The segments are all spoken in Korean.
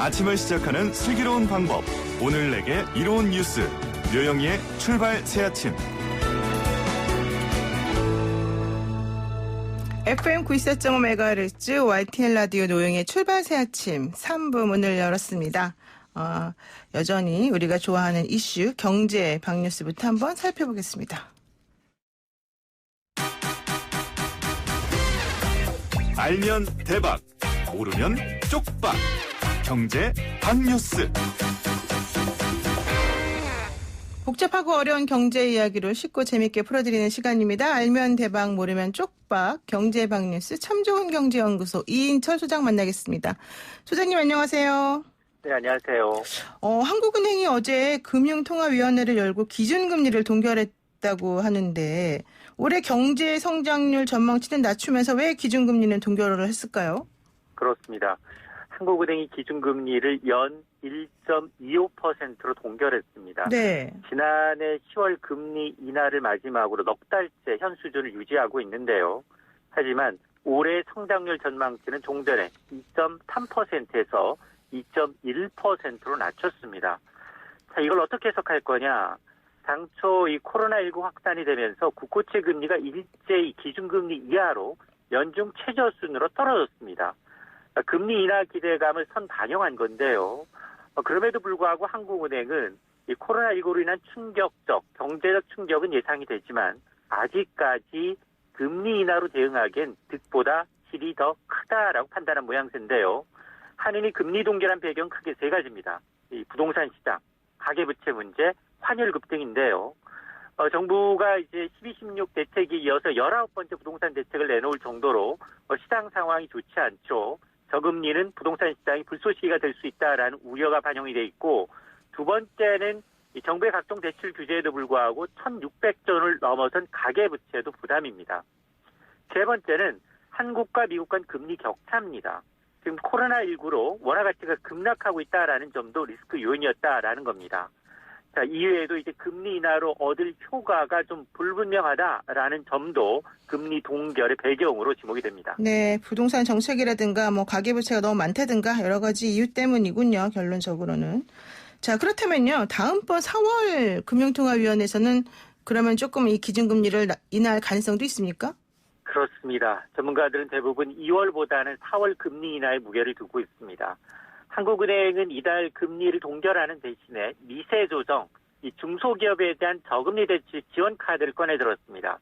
아침을 시작하는 슬기로운 방법. 오늘 내게 이로운 뉴스. 류영희의 출발 새아침. FM 94.5MHz YTN 라디오 노영의 출발 새아침 3부 문을 열었습니다. 여전히 우리가 좋아하는 이슈 경제 방뉴스부터 한번 살펴보겠습니다. 알면 대박, 모르면 쪽박. 경제 방뉴스. 복잡하고 어려운 경제 이야기를 쉽고 재밌게 풀어드리는 시간입니다. 알면 대박, 모르면 쪽박. 경제 방뉴스 참 좋은 경제연구소 이인철 소장 만나겠습니다. 소장님 안녕하세요. 네, 안녕하세요. 한국은행이 어제 금융통화위원회를 열고 기준금리를 동결했다고 하는데 올해 경제 성장률 전망치는 낮추면서 왜 기준금리는 동결을 했을까요? 그렇습니다. 한국은행이 기준금리를 연 1.25%로 동결했습니다. 네. 지난해 10월 금리 인하를 마지막으로 넉 달째 현 수준을 유지하고 있는데요. 하지만 올해 성장률 전망치는 종전에 2.3%에서 2.1%로 낮췄습니다. 자, 이걸 어떻게 해석할 거냐? 당초 이 코로나19 확산이 되면서 국고채 금리가 일제히 기준금리 이하로 연중 최저순으로 떨어졌습니다. 금리 인하 기대감을 선반영한 건데요. 그럼에도 불구하고 한국은행은 이 코로나19로 인한 충격적, 경제적 충격은 예상이 되지만 아직까지 금리 인하로 대응하기엔 득보다 실이 더 크다라고 판단한 모양새인데요. 한은이 금리 동결한 배경 크게 세 가지입니다. 이 부동산 시장, 가계부채 문제, 환율 급등인데요. 정부가 이제 12, 16 대책에 이어서 19번째 부동산 대책을 내놓을 정도로 시장 상황이 좋지 않죠. 저금리는 부동산 시장이 불쏘시개가 될 수 있다라는 우려가 반영이 돼 있고, 두 번째는 이 정부의 각종 대출 규제에도 불구하고 1,600조를 넘어선 가계부채도 부담입니다. 세 번째는 한국과 미국 간 금리 격차입니다. 지금 코로나19로 원화 가치가 급락하고 있다라는 점도 리스크 요인이었다라는 겁니다. 자, 이외에도 이제 금리 인하로 얻을 효과가 좀 불분명하다라는 점도 금리 동결의 배경으로 지목이 됩니다. 네, 부동산 정책이라든가 가계부채가 너무 많다든가 여러 가지 이유 때문이군요. 결론적으로는. 자, 그렇다면요. 다음번 4월 금융통화위원회에서는 그러면 조금 이 기준금리를 인하할 가능성도 있습니까? 그렇습니다. 전문가들은 대부분 2월보다는 4월 금리 인하에 무게를 두고 있습니다. 한국은행은 이달 금리를 동결하는 대신에 미세 조정, 이 중소기업에 대한 저금리 대출 지원 카드를 꺼내들었습니다.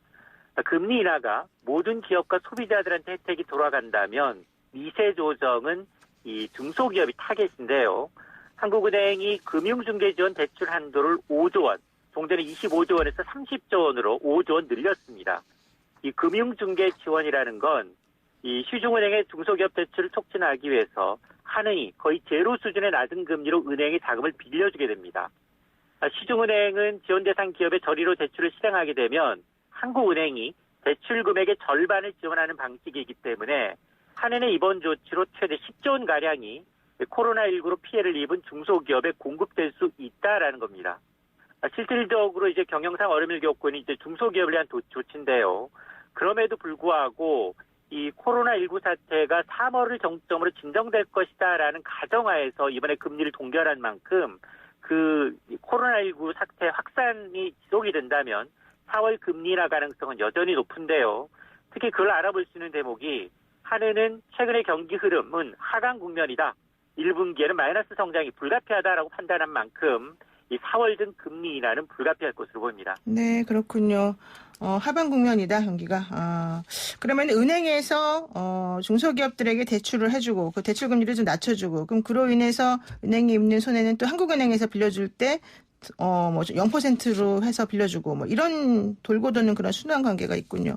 금리 인하가 모든 기업과 소비자들한테 혜택이 돌아간다면 미세 조정은 이 중소기업이 타겟인데요. 한국은행이 금융중개 지원 대출 한도를 5조 원, 종전에 25조 원에서 30조 원으로 5조 원 늘렸습니다. 이 금융중개 지원이라는 건 이 시중은행의 중소기업 대출을 촉진하기 위해서 한은이 거의 제로 수준의 낮은 금리로 은행에 자금을 빌려주게 됩니다. 시중은행은 지원 대상 기업의 저리로 대출을 실행하게 되면 한국은행이 대출 금액의 절반을 지원하는 방식이기 때문에 한은의 이번 조치로 최대 10조 원가량이 코로나19로 피해를 입은 중소기업에 공급될 수 있다라는 겁니다. 실질적으로 이제 경영상 어려움을 겪고 있는 이제 중소기업을 위한 조치인데요. 그럼에도 불구하고 이 코로나19 사태가 3월을 정점으로 진정될 것이다라는 가정하에서 이번에 금리를 동결한 만큼 그 코로나19 사태 확산이 지속이 된다면 4월 금리 인하 가능성은 여전히 높은데요. 특히 그걸 알아볼 수 있는 대목이 한은은 최근의 경기 흐름은 하강 국면이다. 1분기에는 마이너스 성장이 불가피하다라고 판단한 만큼 이 4월 등 금리 인하는 불가피할 것으로 보입니다. 네, 그렇군요. 하반 국면이다, 경기가. 그러면 은행에서 중소기업들에게 대출을 해주고 그 대출 금리를 좀 낮춰주고 그럼 그로 인해서 은행이 입는 손해는 또 한국은행에서 빌려줄 때 0%로 해서 빌려주고 이런 돌고 도는 그런 순환 관계가 있군요.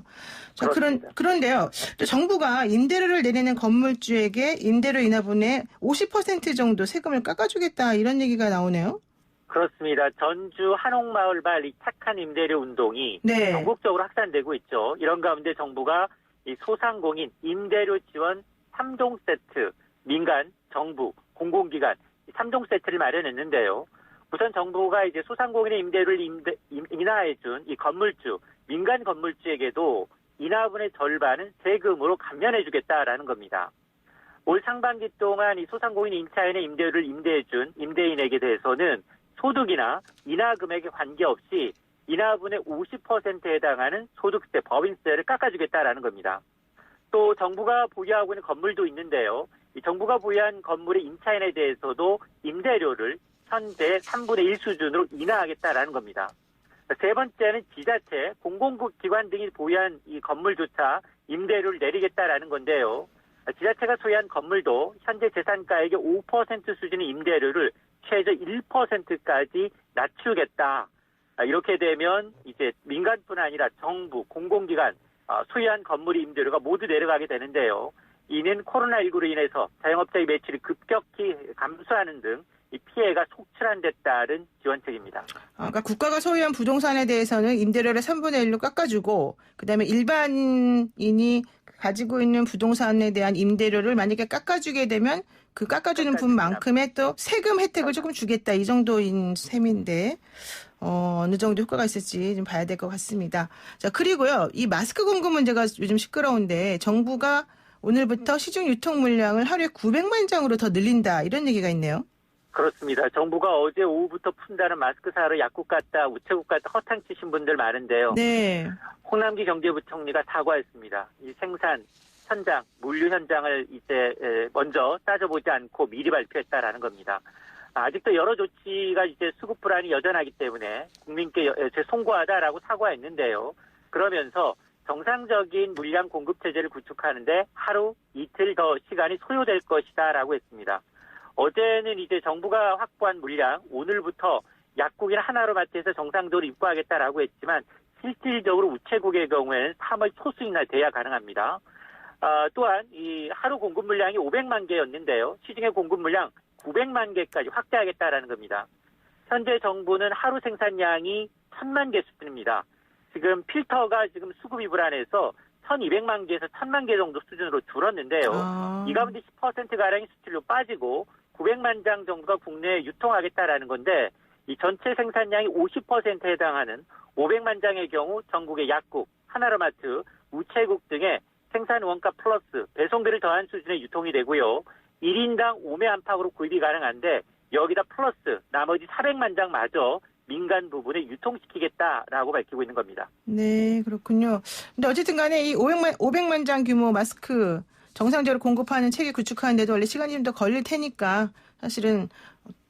자, 그런데요. 또 정부가 임대료를 내리는 건물주에게 임대료 인하분의 50% 정도 세금을 깎아주겠다 이런 얘기가 나오네요. 그렇습니다. 전주 한옥마을발 이 착한 임대료 운동이 네. 전국적으로 확산되고 있죠. 이런 가운데 정부가 이 소상공인 임대료 지원 3종 세트, 민간, 정부, 공공기관 3종 세트를 마련했는데요. 우선 정부가 이제 소상공인의 임대료를 인하해준 이 건물주, 민간 건물주에게도 인하분의 절반은 세금으로 감면해주겠다라는 겁니다. 올 상반기 동안 이 소상공인 임차인의 임대료를 임대해준 임대인에게 대해서는 소득이나 인하 금액에 관계없이 인하분의 50%에 해당하는 소득세, 법인세를 깎아주겠다라는 겁니다. 또 정부가 보유하고 있는 건물도 있는데요. 이 정부가 보유한 건물의 임차인에 대해서도 임대료를 현재 3분의 1 수준으로 인하하겠다라는 겁니다. 세 번째는 지자체, 공공기관 등이 보유한 이 건물조차 임대료를 내리겠다라는 건데요. 지자체가 소유한 건물도 현재 재산가액의 5% 수준의 임대료를 최저 1%까지 낮추겠다. 이렇게 되면 이제 민간뿐 아니라 정부, 공공기관 소유한 건물의 임대료가 모두 내려가게 되는데요. 이는 코로나19로 인해서 자영업자의 매출이 급격히 감소하는 등 이 피해가 속출한 데 따른 지원책입니다. 그러니까 국가가 소유한 부동산에 대해서는 임대료를 3분의 1로 깎아주고 그다음에 일반인이 가지고 있는 부동산에 대한 임대료를 만약에 깎아주게 되면 그 깎아주는 분만큼의 또 세금 혜택을 조금 주겠다 이 정도인 셈인데 어느 정도 효과가 있을지 좀 봐야 될 것 같습니다. 자, 그리고요. 이 마스크 공급 문제가 요즘 시끄러운데 정부가 오늘부터 시중 유통 물량을 하루에 900만 장으로 더 늘린다 이런 얘기가 있네요. 그렇습니다. 정부가 어제 오후부터 푼다는 마스크 사러 약국 갔다 우체국 갔다 허탕치신 분들 많은데요. 네. 홍남기 경제부총리가 사과했습니다. 이 생산 현장, 물류 현장을 이제 먼저 따져보지 않고 미리 발표했다라는 겁니다. 아직도 여러 조치가 이제 수급 불안이 여전하기 때문에 국민께 송구하다라고 사과했는데요. 그러면서 정상적인 물량 공급 체제를 구축하는데 하루 이틀 더 시간이 소요될 것이다라고 했습니다. 어제는 이제 정부가 확보한 물량 오늘부터 약국이나 하나로마트에서 정상적으로 입고하겠다라고 했지만 실질적으로 우체국의 경우에는 3월 초순이나 돼야 가능합니다. 또한 이 하루 공급 물량이 500만 개였는데요. 시중의 공급 물량 900만 개까지 확대하겠다라는 겁니다. 현재 정부는 하루 생산량이 1000만 개 수준입니다. 지금 필터가 지금 수급이 불안해서 1200만 개에서 1000만 개 정도 수준으로 줄었는데요. 이 가운데 10%가량이 수출로 빠지고 900만 장 정도가 국내에 유통하겠다라는 건데 이 전체 생산량이 50%에 해당하는 500만 장의 경우 전국의 약국, 하나로마트, 우체국 등의 생산 원가 플러스 배송비를 더한 수준의 유통이 되고요. 1인당 5매 안팎으로 구입이 가능한데 여기다 플러스 나머지 400만 장마저 민간 부분에 유통시키겠다라고 밝히고 있는 겁니다. 네, 그렇군요. 근데 어쨌든 간에 이 500만 장 규모 마스크 정상적으로 공급하는 체계 구축하는데도 원래 시간이 좀 더 걸릴 테니까 사실은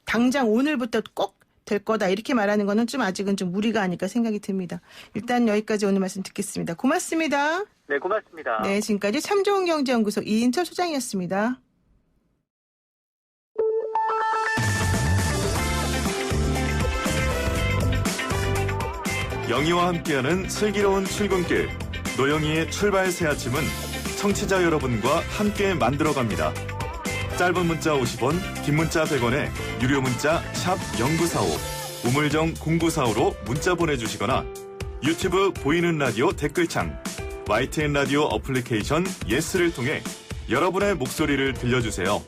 당장 오늘부터 꼭 될 거다 이렇게 말하는 거는 좀 아직은 좀 무리가 아닐까 생각이 듭니다. 일단 여기까지 오늘 말씀 듣겠습니다. 고맙습니다. 네, 고맙습니다. 네, 지금까지 참좋은경제연구소 이인철 소장이었습니다. 영희와 함께하는 슬기로운 출근길 노영희의 출발 새 아침은 청취자 여러분과 함께 만들어갑니다. 짧은 문자 50원, 긴 문자 100원에 유료 문자 샵 0945, 우물정 0945로 문자 보내주시거나 유튜브 보이는 라디오 댓글창, YTN 라디오 어플리케이션 예스를 통해 여러분의 목소리를 들려주세요.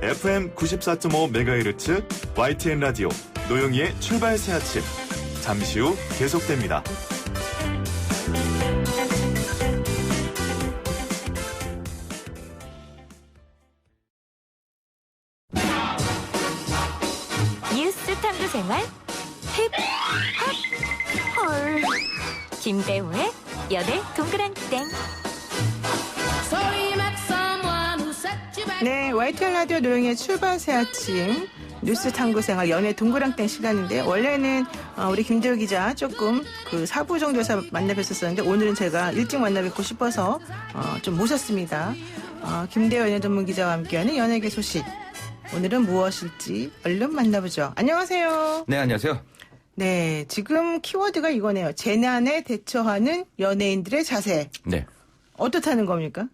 FM 94.5MHz YTN 라디오 노영희의 출발 새 아침 잠시 후 계속됩니다. 뉴스 탐구 생활 힙합 헐 김대우의 연애 동그랑땡. 네, YTN 라디오 노영희의 출발 새 아침 뉴스 탐구 생활 연애 동그랑땡 시간인데 원래는 우리 김대우 기자 조금 그 4부 정도에서 만나 뵀었었는데 오늘은 제가 일찍 만나 뵙고 싶어서 좀 모셨습니다. 김대우 연예 전문 기자와 함께하는 연예계 소식. 오늘은 무엇일지 얼른 만나보죠. 안녕하세요. 네, 안녕하세요. 네, 지금 키워드가 이거네요. 재난에 대처하는 연예인들의 자세. 네. 어떻다는 겁니까?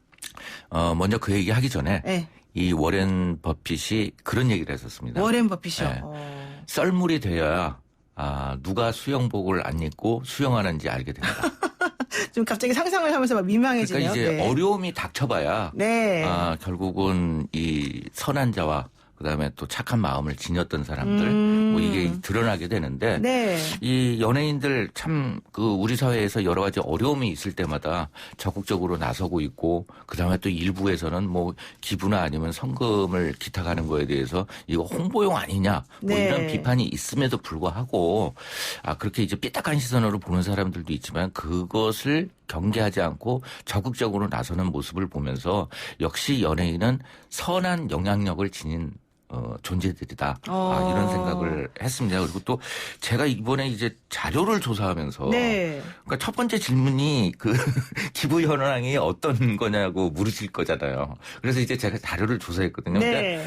먼저 그 얘기 하기 전에 네. 이 워렌 버핏이 그런 얘기를 했었습니다. 워렌 버핏이요. 네. 썰물이 되어야 누가 수영복을 안 입고 수영하는지 알게 됩니다. 좀 갑자기 상상을 하면서 막 민망해지네요. 그러니까 이제 네. 어려움이 닥쳐봐야 네. 결국은 이 선한 자와 그다음에 또 착한 마음을 지녔던 사람들 뭐 이게 드러나게 되는데 네. 이 연예인들 참 그 우리 사회에서 여러 가지 어려움이 있을 때마다 적극적으로 나서고 있고 그다음에 또 일부에서는 뭐 기부나 아니면 성금을 기탁하는 거에 대해서 이거 홍보용 아니냐 뭐 네. 이런 비판이 있음에도 불구하고 그렇게 이제 삐딱한 시선으로 보는 사람들도 있지만 그것을 경계하지 않고 적극적으로 나서는 모습을 보면서 역시 연예인은 선한 영향력을 지닌 존재들이다. 이런 생각을 했습니다. 그리고 또 제가 이번에 이제 자료를 조사하면서 네. 그러니까 첫 번째 질문이 그 기부 현황이 어떤 거냐고 물으실 거잖아요. 그래서 이제 제가 자료를 조사했거든요. 네.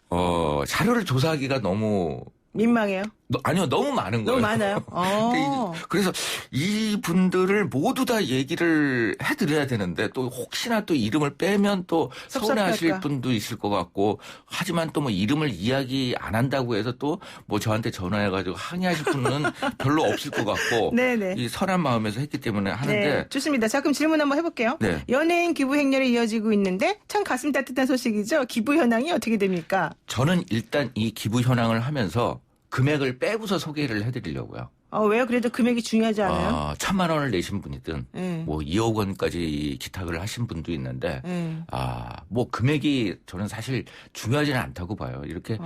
근데 자료를 조사하기가 너무 민망해요. 아니요, 너무 많은 거예요. 너무 많아요. 그래서 이 분들을 모두 다 얘기를 해드려야 되는데 또 혹시나 또 이름을 빼면 또 서운해하실 섭섭할까. 분도 있을 것 같고 하지만 또 뭐 이름을 이야기 안 한다고 해서 또 뭐 저한테 전화해가지고 항의하실 분은 별로 없을 것 같고 네네. 이 선한 마음에서 했기 때문에 하는데 네, 좋습니다. 자, 그럼 질문 한번 해볼게요. 네. 연예인 기부 행렬이 이어지고 있는데 참 가슴 따뜻한 소식이죠. 기부 현황이 어떻게 됩니까? 저는 일단 이 기부 현황을 하면서 금액을 빼고서 소개를 해드리려고요. 왜요? 그래도 금액이 중요하지 않아요? 1,000만 원을 내신 분이든 네. 뭐 2억 원까지 기탁을 하신 분도 있는데 네. 뭐 금액이 저는 사실 중요하지는 않다고 봐요. 이렇게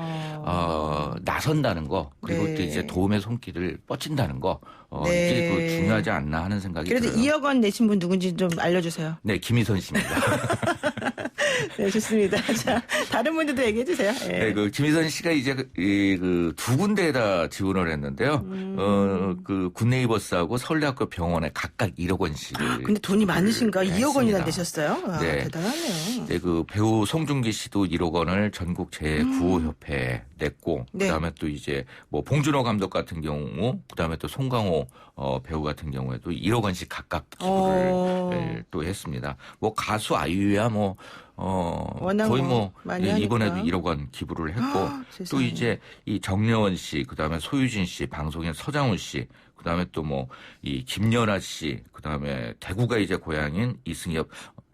나선다는 거 그리고 네. 또 이제 도움의 손길을 뻗친다는 거 네. 이게 더 중요하지 않나 하는 생각이 그래도 들어요. 2억 원 내신 분 누군지 좀 알려주세요. 네, 김희선 씨입니다. 네, 좋습니다. 자, 다른 분들도 얘기해 주세요. 네. 네, 그 김희선 씨가 이제 그 두 군데에다 지원을 했는데요. 그 굿네이버스하고 서울대학교 병원에 각각 1억 원씩을. 근데 돈이 많으신가? 2억 원이나 했습니다. 내셨어요? 네. 대단하네요. 네, 그 배우 송중기 씨도 1억 원을 전국 제9호협회에 냈고, 네. 그다음에 또 이제 뭐 봉준호 감독 같은 경우, 그다음에 또 송강호 배우 같은 경우에도 1억 원씩 각각 기부를 또 했습니다. 뭐 가수 아이유야 뭐 워낙 거의 뭐 많이 하니까. 이번에도 1억 원 기부를 했고, 또 세상에. 이제 이 정려원 씨, 그다음에 소유진 씨, 방송인 서장훈 씨, 그다음에 또 뭐 이 김연아 씨, 그다음에 대구가 이제 고향인 이승엽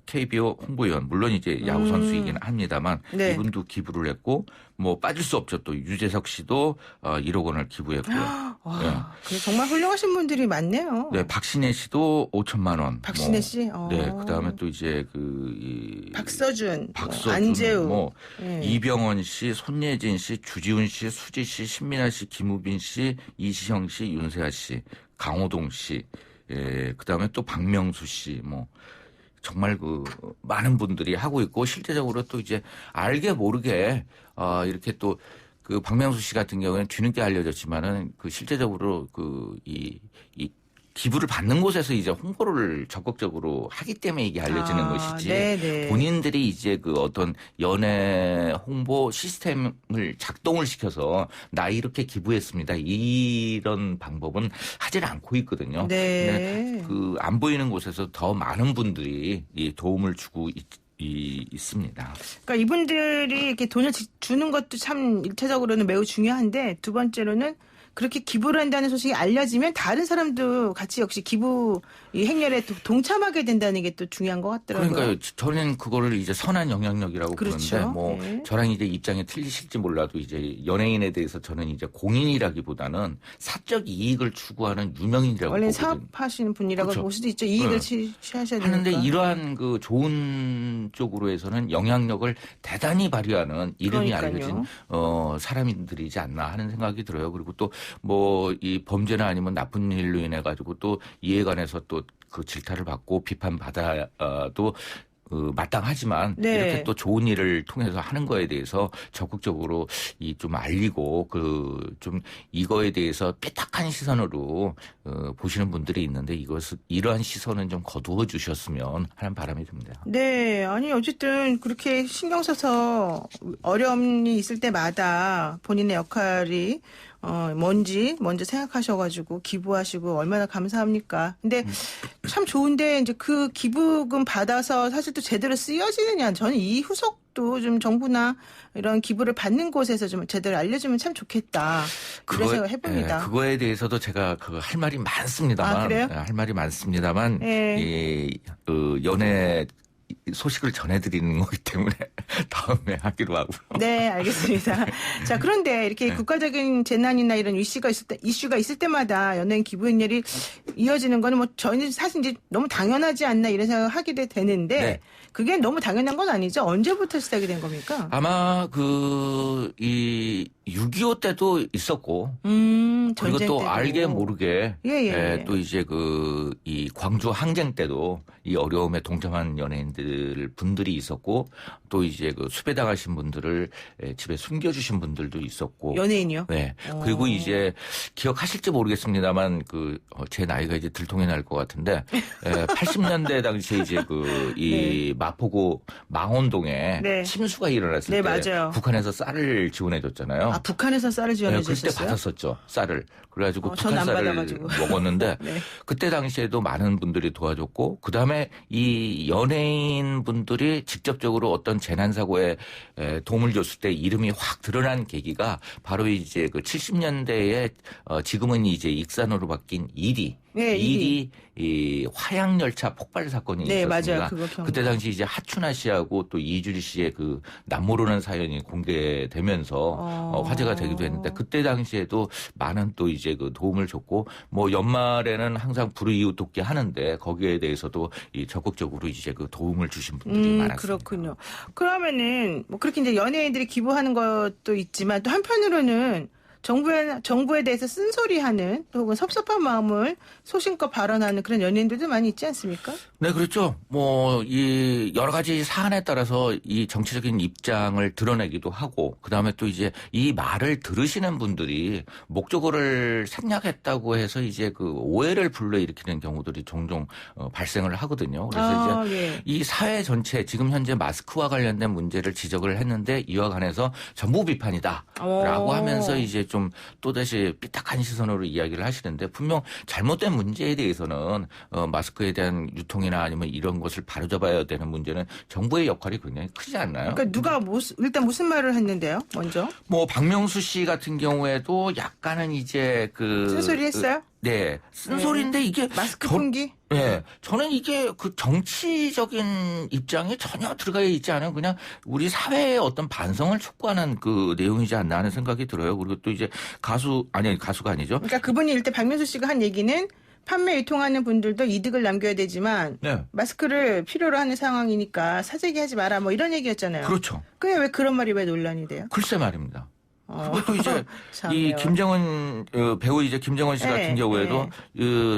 KBO 홍보위원, 물론 이제 야구 선수이긴 합니다만 네. 이분도 기부를 했고, 뭐 빠질 수 없죠. 또 유재석 씨도 1억 원을 기부했고요. 와, 그래, 정말 훌륭하신 분들이 많네요. 네, 박신혜 씨도 5천만 원. 박신혜 씨? 네, 그다음에 또 이제 박서준, 박서준, 안재우, 뭐 네. 이병헌 씨, 손예진 씨, 주지훈 씨, 수지 씨, 신민아 씨, 김우빈 씨, 이시영 씨, 윤세아 씨, 강호동 씨, 그다음에 또 박명수 씨, 뭐 정말 그 많은 분들이 하고 있고 실제적으로 또 이제 알게 모르게 이렇게 또 그 박명수 씨 같은 경우에는 뒤늦게 알려졌지만은 그 실제적으로 이 기부를 받는 곳에서 이제 홍보를 적극적으로 하기 때문에 이게 알려지는 것이지. 네네. 본인들이 이제 그 어떤 연예 홍보 시스템을 작동을 시켜서 나 이렇게 기부했습니다. 이런 방법은 하질 않고 있거든요. 네. 그 안 보이는 곳에서 더 많은 분들이 이 도움을 주고 있습니다. 그러니까 이분들이 이렇게 돈을 주는 것도 참 일차적으로는 매우 중요한데 두 번째로는 그렇게 기부를 한다는 소식이 알려지면 다른 사람도 같이 역시 기부 이 행렬에 동참하게 된다는 게 또 중요한 것 같더라고요. 그러니까요. 저는 그거를 이제 선한 영향력이라고 그렇죠. 보는데 뭐 네. 저랑 이제 입장이 틀리실지 몰라도 이제 연예인에 대해서 저는 이제 공인이라기보다는 사적 이익을 추구하는 유명인이라고 원래 보거든요. 사업하시는 분이라고 그렇죠. 볼 수도 있죠. 이익을 네. 취하셔야 되니까. 하는데 이러한 그 좋은 쪽으로 해서는 영향력을 대단히 발휘하는 이름이 그러니까요. 알려진 사람들이지 않나 하는 생각이 들어요. 그리고 또 뭐 이 범죄나 아니면 나쁜 일로 인해 가지고 또 이에 관해서 또 그 질타를 받고 비판받아도 마땅하지만 네. 이렇게 또 좋은 일을 통해서 하는 거에 대해서 적극적으로 좀 알리고 좀 이거에 대해서 삐딱한 시선으로 보시는 분들이 있는데 이러한 시선은 좀 거두어 주셨으면 하는 바람이 듭니다. 네, 아니 어쨌든 그렇게 신경 써서 어려움이 있을 때마다 본인의 역할이 뭔지 먼저 생각하셔가지고 기부하시고 얼마나 감사합니까? 근데 참 좋은데 이제 그 기부금 받아서 사실 또 제대로 쓰여지느냐? 저는 이 후속도 좀 정부나 이런 기부를 받는 곳에서 좀 제대로 알려주면 참 좋겠다. 그런 생각 해봅니다. 그거에 대해서도 제가 할 말이 많습니다만, 아, 그래요? 할 말이 많습니다만, 네. 연예 소식을 전해드리는 거기 때문에 다음에 하기로 하고요. 네, 알겠습니다. 자, 그런데 이렇게 국가적인 재난이나 이런 이슈가 있을 때마다 연예인 기부인율이 이어지는 거는 뭐 저희는 사실 이제 너무 당연하지 않나 이런 생각을 하게 되는데 네. 그게 너무 당연한 건 아니죠? 언제부터 시작이 된 겁니까? 아마 이 6.25 때도 있었고 그리고 전쟁 또 때도. 알게 모르게 예. 또 이제 이 광주 항쟁 때도 이 어려움에 동참한 연예인들 분들이 있었고 또 이제 수배당하신 분들을 집에 숨겨주신 분들도 있었고 연예인이요? 네. 그리고 이제 기억하실지 모르겠습니다만 제 나이가 이제 들통이 날 것 같은데 80년대 당시에 이제 이 마포구 망원동에 네. 침수가 일어났을 네, 때 맞아요. 북한에서 쌀을 지원해 줬잖아요. 아, 북한에서 쌀을 지원해 그때 주셨어요? 받았었죠. 쌀을. 그래가지고 전 북한 안 쌀을 받아가지고. 먹었는데 네. 그때 당시에도 많은 분들이 도와줬고 그다음에 이 연예인 분들이 직접적으로 어떤 재난 사고에 도움을 줬을 때 이름이 확 드러난 계기가 바로 이제 70년대에 지금은 이제 익산으로 바뀐 이리. 네, 이리 이 화양열차 폭발 사건이 네, 있었습니다. 맞아요. 그거 기억나요. 그때 당시 이제 하춘아 씨하고 또 이주리 씨의 남모르는 사연이 공개되면서 화제가 되기도 했는데 그때 당시에도 많은 또 이제 도움을 줬고 뭐 연말에는 항상 불의이웃 돕기 하는데 거기에 대해서도 적극적으로 이제 도움을 주신 분들이 많았습니다. 그렇군요. 그러면은 뭐 그렇게 이제 연예인들이 기부하는 것도 있지만 또 한편으로는 정부에 대해서 쓴소리하는 혹은 섭섭한 마음을 소신껏 발언하는 그런 연예인들도 많이 있지 않습니까? 네, 그렇죠. 뭐, 이 여러 가지 사안에 따라서 이 정치적인 입장을 드러내기도 하고, 그 다음에 또 이제 이 말을 들으시는 분들이 목적어를 생략했다고 해서 이제 오해를 불러일으키는 경우들이 종종 발생을 하거든요. 그래서 이제 예. 이 사회 전체 지금 현재 마스크와 관련된 문제를 지적을 했는데 이와 관해서 전부 비판이다라고 하면서 이제 좀 또다시 삐딱한 시선으로 이야기를 하시는데 분명 잘못된 문제에 대해서는 마스크에 대한 유통이나 아니면 이런 것을 바로잡아야 되는 문제는 정부의 역할이 굉장히 크지 않나요? 그러니까 누가 일단 무슨 말을 했는데요? 먼저 뭐 박명수 씨 같은 경우에도 약간은 이제 쓴소리 했어요? 네, 쓴소리인데 이게 마스크 풍기? 네, 저는 이게 정치적인 입장에 전혀 들어가 있지 않은 그냥 우리 사회의 어떤 반성을 촉구하는 내용이지 않나 하는 생각이 들어요. 그리고 또 이제 가수가 아니죠. 그러니까 그분이 일단 박명수 씨가 한 얘기는 판매 유통하는 분들도 이득을 남겨야 되지만 네. 마스크를 필요로 하는 상황이니까 사재기 하지 마라 뭐 이런 얘기였잖아요. 그렇죠. 그게 왜 그런 말이 왜 논란이 돼요? 글쎄 말입니다. 그것도 이제 참요. 이 김정은 배우 이제 김정은 씨 네, 같은 경우에도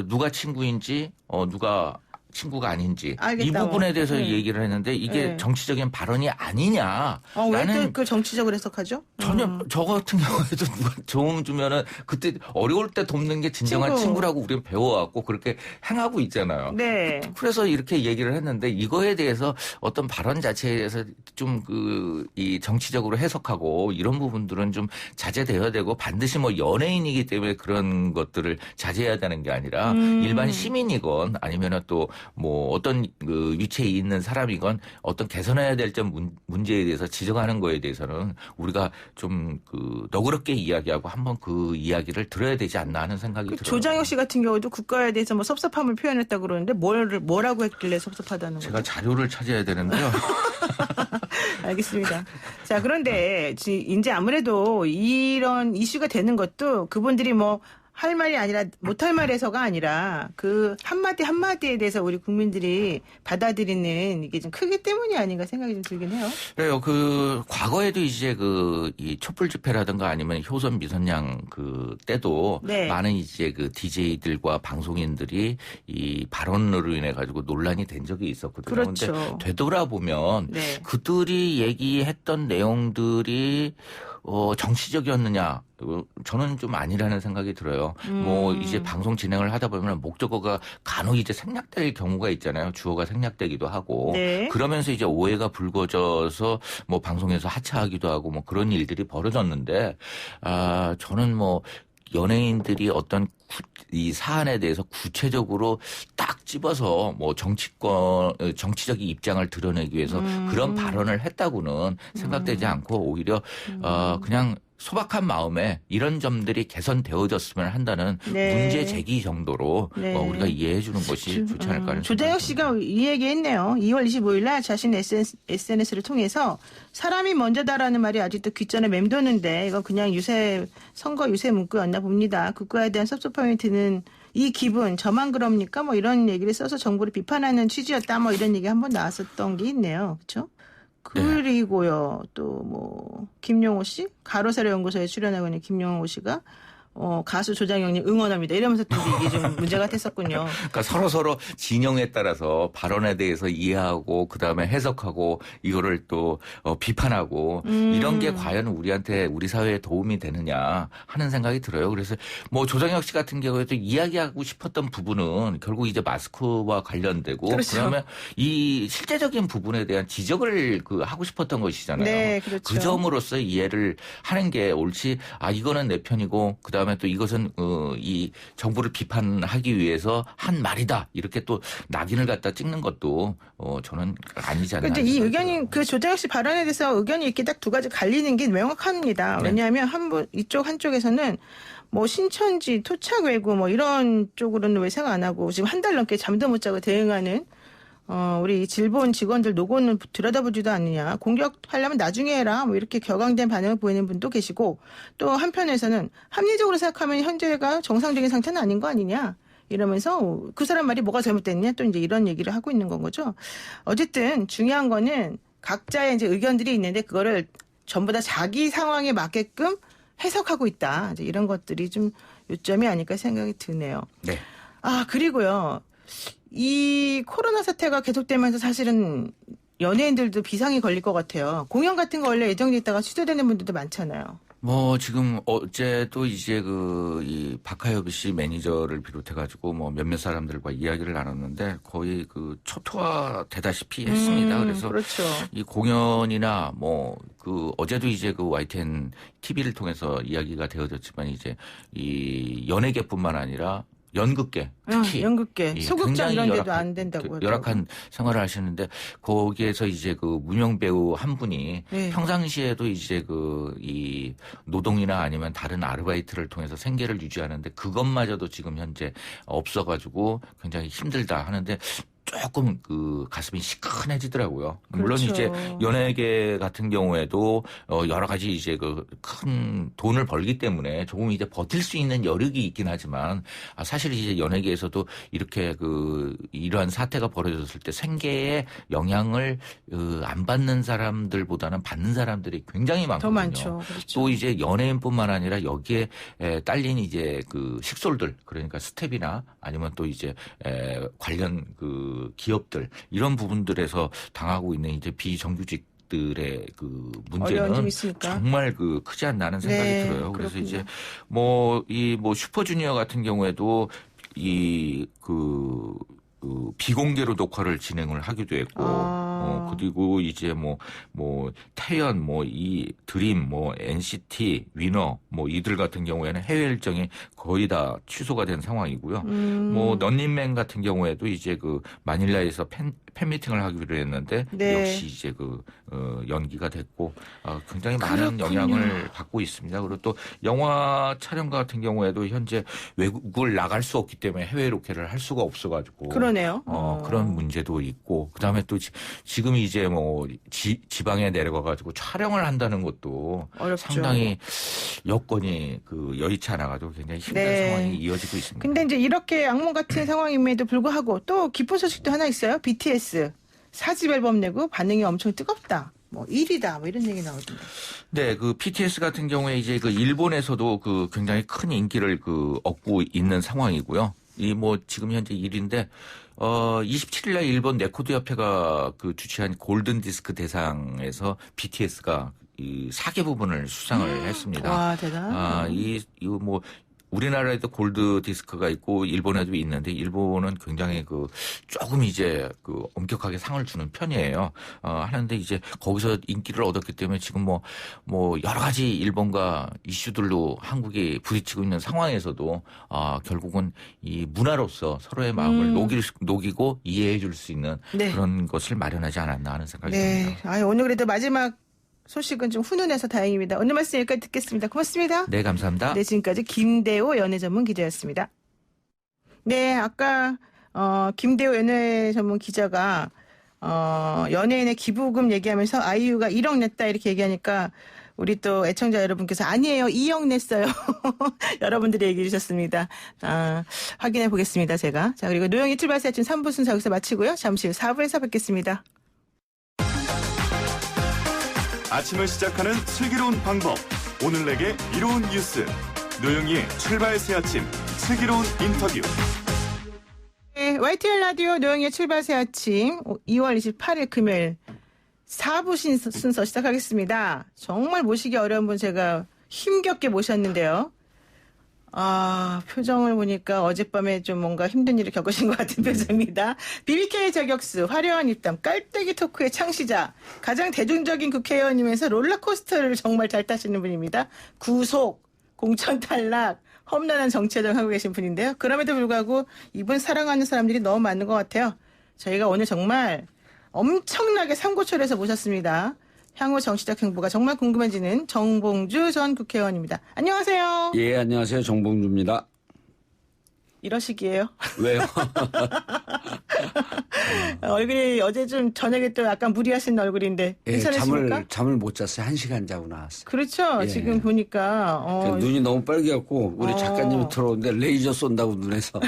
누가 친구인지 누가 친구가 아닌지 알겠다고. 이 부분에 대해서 네. 얘기를 했는데 이게 네. 정치적인 발언이 아니냐. 왜 나는 또 그 정치적으로 해석하죠? 전혀 저 같은 경우에도 누가 도움 주면은 그때 어려울 때 돕는 게 진정한 친구. 친구라고 우리는 배워왔고 그렇게 행하고 있잖아요. 네. 그래서 이렇게 얘기를 했는데 이거에 대해서 어떤 발언 자체에 대해서 좀 이 정치적으로 해석하고 이런 부분들은 좀 자제되어야 되고 반드시 뭐 연예인이기 때문에 그런 것들을 자제해야 되는 게 아니라 일반 시민이건 아니면은 또 뭐 어떤 위치에 있는 사람이건 어떤 개선해야 될 점 문제에 대해서 지적하는 거에 대해서는 우리가 좀 너그럽게 이야기하고 한번 그 이야기를 들어야 되지 않나 하는 생각이 들어요. 조장혁 씨 같은 경우도 국가에 대해서 뭐 섭섭함을 표현했다고 그러는데 뭐라고 했길래 섭섭하다는 거죠? 제가 자료를 찾아야 되는데요. 알겠습니다. 자, 그런데 이제 아무래도 이런 이슈가 되는 것도 그분들이 뭐 할 말이 아니라 못할 말에서가 아니라 그 한마디 한마디에 대해서 우리 국민들이 받아들이는 이게 좀 크기 때문이 아닌가 생각이 좀 들긴 해요. 그래요. 과거에도 이제 이 촛불 집회라든가 아니면 효선 미선양 때도 네. 많은 이제 DJ들과 방송인들이 이 발언으로 인해 가지고 논란이 된 적이 있었거든요. 그렇죠. 근데 되돌아보면 네. 그들이 얘기했던 내용들이 정치적이었느냐? 저는 좀 아니라는 생각이 들어요. 뭐 이제 방송 진행을 하다 보면 목적어가 간혹 이제 생략될 경우가 있잖아요. 주어가 생략되기도 하고 네. 그러면서 이제 오해가 불거져서 뭐 방송에서 하차하기도 하고 뭐 그런 일들이 벌어졌는데 저는 뭐 연예인들이 어떤 이 사안에 대해서 구체적으로 딱 집어서 뭐 정치적인 입장을 드러내기 위해서 그런 발언을 했다고는 생각되지 않고 오히려 그냥 소박한 마음에 이런 점들이 개선되어졌으면 한다는 네. 문제 제기 정도로 네. 우리가 이해해 주는 것이 좋지 않을까 하는 조정혁 생각이 씨가 이 얘기했네요. 2월 25일 날 자신 SNS를 통해서 사람이 먼저다라는 말이 아직도 귓전에 맴도는데 이건 그냥 선거 유세 문구였나 봅니다. 국가에 대한 섭섭함이 드는 이 기분 저만 그럽니까? 뭐 이런 얘기를 써서 정부를 비판하는 취지였다. 뭐 이런 얘기 한번 나왔었던 게 있네요. 그렇죠? 그리고요. 또 뭐 김용호 씨 가로세로 연구소에 출연하고 있는 김용호 씨가 가수 조장혁님 응원합니다. 이러면서 또 이게 좀 문제가 됐었군요. 그러니까 서로 진영에 따라서 발언에 대해서 이해하고 그다음에 해석하고 이거를 또 비판하고 이런 게 과연 우리 사회에 도움이 되느냐 하는 생각이 들어요. 그래서 뭐 조정혁 씨 같은 경우에도 이야기하고 싶었던 부분은 결국 이제 마스크와 관련되고 그렇죠. 그러면 이 실제적인 부분에 대한 지적을 하고 싶었던 것이잖아요. 네, 그렇죠. 그 점으로서 이해를 하는 게 옳지. 이거는 내 편이고 그다음에 또 이것은 이 정부를 비판하기 위해서 한 말이다. 이렇게 또 낙인을 갖다 찍는 것도 저는 아니지 않나. 근데 이 의견이 그 조정혁 씨 발언에 대해서 의견이 이렇게 딱 두 가지 갈리는 게 명확합니다. 네. 왜냐하면 한쪽에서는 뭐 신천지 토착 외구 뭐 이런 쪽으로는 왜 생각 안 하고 지금 한 달 넘게 잠도 못 자고 대응하는 우리 질본 직원들 노고는 들여다보지도 않느냐. 공격하려면 나중에 해라. 뭐 이렇게 격앙된 반응을 보이는 분도 계시고 또 한편에서는 합리적으로 생각하면 현재가 정상적인 상태는 아닌 거 아니냐. 이러면서 그 사람 말이 뭐가 잘못됐냐. 또 이제 이런 얘기를 하고 있는 건 거죠. 어쨌든 중요한 거는 각자의 이제 의견들이 있는데 그거를 전부 다 자기 상황에 맞게끔 해석하고 있다. 이제 이런 것들이 좀 요점이 아닐까 생각이 드네요. 네. 그리고요. 이 코로나 사태가 계속되면서 사실은 연예인들도 비상이 걸릴 것 같아요. 공연 같은 거 원래 예정돼 있다가 취소되는 분들도 많잖아요. 뭐 지금 어제도 이제 이 박하엽 씨 매니저를 비롯해가지고 뭐 몇몇 사람들과 이야기를 나눴는데 거의 초토화 되다시피 했습니다. 그래서 그렇죠. 이 공연이나 어제도 이제 YTN TV를 통해서 이야기가 되어졌지만 이제 이 연예계뿐만 아니라 연극계 특히 연극계 소극장 이런 데도 굉장히 안 된다고 열악한 생활을 하시는데 거기에서 이제 무명 배우 한 분이 네. 평상시에도 이제 이 노동이나 아니면 다른 아르바이트를 통해서 생계를 유지하는데 그것마저도 지금 현재 없어가지고 굉장히 힘들다 하는데 조금 가슴이 시큰해지더라고요. 물론 그렇죠. 이제 연예계 같은 경우에도 여러 가지 이제 큰 돈을 벌기 때문에 조금 이제 버틸 수 있는 여력이 있긴 하지만 사실 이제 연예계에서도 이렇게 이러한 사태가 벌어졌을 때 생계에 영향을 안 받는 사람들보다는 받는 사람들이 굉장히 많거든요. 더 많죠. 그렇죠. 또 이제 연예인뿐만 아니라 여기에 딸린 이제 식솔들 그러니까 스텝이나 아니면 또 이제 관련 기업들 이런 부분들에서 당하고 있는 이제 비정규직들의 문제는 정말 크지 않나 하는 생각이 네, 들어요. 그래서 그렇군요. 이제 슈퍼주니어 같은 경우에도 비공개로 녹화를 진행을 하기도 했고, 그리고 이제 태연, 이 드림, NCT, 위너, 이들 같은 경우에는 해외 일정이 거의 다 취소가 된 상황이고요. 런닝맨 같은 경우에도 이제 마닐라에서 팬미팅을 하기로 했는데, 네. 역시 이제 연기가 됐고, 굉장히 많은 영향을 받고 있습니다. 그리고 또 영화 촬영 같은 경우에도 현재 외국을 나갈 수 없기 때문에 해외 로케를 할 수가 없어가지고. 그러네요. 그런 문제도 있고, 그 다음에 또 지금 이제 지방에 내려가가지고 촬영을 한다는 것도 어렵죠. 상당히 여건이 여의치 않아가지고 굉장히 힘든 네. 상황이 이어지고 있습니다. 근데 이제 이렇게 악몽 같은 상황임에도 불구하고 또 기쁜 소식도 하나 있어요. BTS 4집 앨범 내고 반응이 엄청 뜨겁다. 1위다. 이런 얘기 나오던데. 네, BTS 같은 경우에 이제 일본에서도 굉장히 큰 인기를 얻고 있는 상황이고요. 지금 현재 1위인데, 27일날 일본 레코드 협회가 주최한 골든 디스크 대상에서 BTS가 이 4개 부분을 수상을 했습니다. 와, 대단하다. 우리나라에도 골드 디스크가 있고 일본에도 있는데 일본은 굉장히 조금 이제 엄격하게 상을 주는 편이에요. 하는데 이제 거기서 인기를 얻었기 때문에 지금 여러 가지 일본과 이슈들로 한국이 부딪히고 있는 상황에서도 결국은 이 문화로서 서로의 마음을 녹이고 이해해 줄 수 있는 네. 그런 것을 마련하지 않았나 하는 생각이 네. 듭니다. 오늘 그래도 마지막 소식은 좀 훈훈해서 다행입니다. 오늘 말씀 여기까지 듣겠습니다. 고맙습니다. 네, 감사합니다. 네, 지금까지 김대호 연예전문 기자였습니다. 네, 아까 김대호 연예전문 기자가 연예인의 기부금 얘기하면서 아이유가 1억 냈다 이렇게 얘기하니까 우리 또 애청자 여러분께서 아니에요, 2억 냈어요. 여러분들이 얘기해 주셨습니다. 확인해 보겠습니다, 제가. 자, 그리고 노영희 출발새 아침 3부 순서 여기서 마치고요. 잠시 후 4부에서 뵙겠습니다. 아침을 시작하는 슬기로운 방법. 오늘 내게 이로운 뉴스. 노영희의 출발 새 아침 슬기로운 인터뷰. 네, YTN 라디오 노영희의 출발 새 아침 2월 28일 금요일 4부 순서 시작하겠습니다. 정말 모시기 어려운 분 제가 힘겹게 모셨는데요. 표정을 보니까 어젯밤에 좀 뭔가 힘든 일을 겪으신 것 같은 표정입니다. BBK 저격수, 화려한 입담, 깔때기 토크의 창시자, 가장 대중적인 국회의원이면서 롤러코스터를 정말 잘 타시는 분입니다. 구속, 공천 탈락, 험난한 정치활동 하고 계신 분인데요. 그럼에도 불구하고 이분 사랑하는 사람들이 너무 많은 것 같아요. 저희가 오늘 정말 엄청나게 삼고초려해서 모셨습니다. 향후 정치적 행보가 정말 궁금해지는 정봉주 전 국회의원입니다. 안녕하세요. 예, 안녕하세요. 정봉주입니다. 이러시기에요. 왜요? 얼굴이 어제 좀 저녁에 또 약간 무리하신 얼굴인데 예, 괜찮으십니까? 잠을 못 잤어요. 1시간 자고 나왔어요. 그렇죠. 예. 지금 보니까 눈이 너무 빨개갖고 우리 작가님이 들어오는데 레이저 쏜다고 눈에서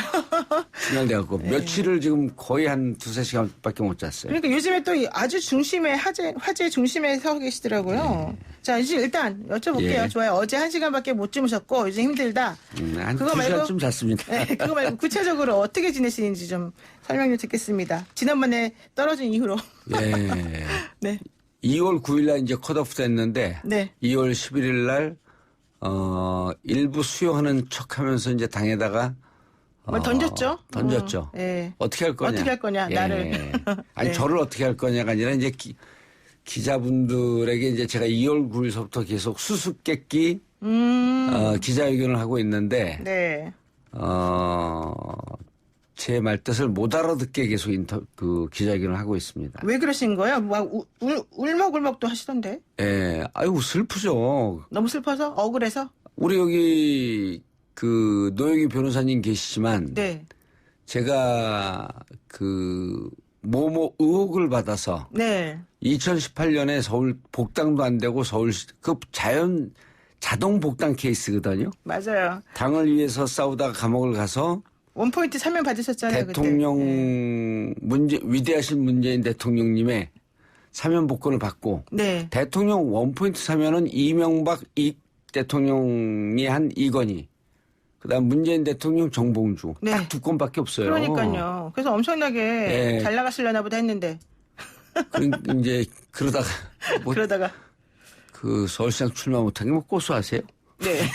충혈돼갖고 며칠을 지금 거의 한 2-3시간밖에 못 잤어요. 그러니까 요즘에 또 아주 중심에 화제 중심에 서 계시더라고요. 자, 이제 일단 여쭤볼게요. 예. 좋아요. 어제 1시간밖에 못 주무셨고 요즘 힘들다. 한 그거 2시간쯤 잤습니다. 네, 그거 말고 구체적으로 어떻게 지내시는지 좀 설명 좀 듣겠습니다. 지난번에 떨어진 이후로. 예. 네. 2월 9일 날 이제 컷오프 됐는데 네. 2월 11일 날 일부 수용하는 척하면서 이제 당에다가 던졌죠? 던졌죠. 예. 어떻게 할 거냐? 어떻게 할 거냐, 예. 나를. 아니 네. 저를 어떻게 할 거냐가 아니라 이제 기자분들에게 이제 제가 2월 9일서부터 계속 수수께끼 기자회견을 하고 있는데 네. 제 말뜻을 못 알아듣게 계속 기자회견을 하고 있습니다. 왜 그러신 거예요? 막 울먹울먹도 하시던데. 예, 아이고 슬프죠. 너무 슬퍼서? 억울해서? 우리 여기 노영희 변호사님 계시지만 네. 제가 모모 의혹을 받아서 네. 2018년에 서울 복당도 안 되고 서울시 자동 복당 케이스거든요. 맞아요. 당을 위해서 싸우다가 감옥을 가서 원포인트 사면 받으셨잖아요. 대통령 그때. 위대하신 문재인 대통령님의 사면 복권을 받고 네. 대통령 원포인트 사면은 이명박 이 대통령이 한 이건희 그다음 문재인 대통령 정봉주 네. 딱 2건밖에 없어요. 그러니까요. 그래서 엄청나게 네. 잘 나가시려나 보다 했는데. 이제 그러다가 그러다가. 서울시장 출마 못한 게 고소하세요? 네.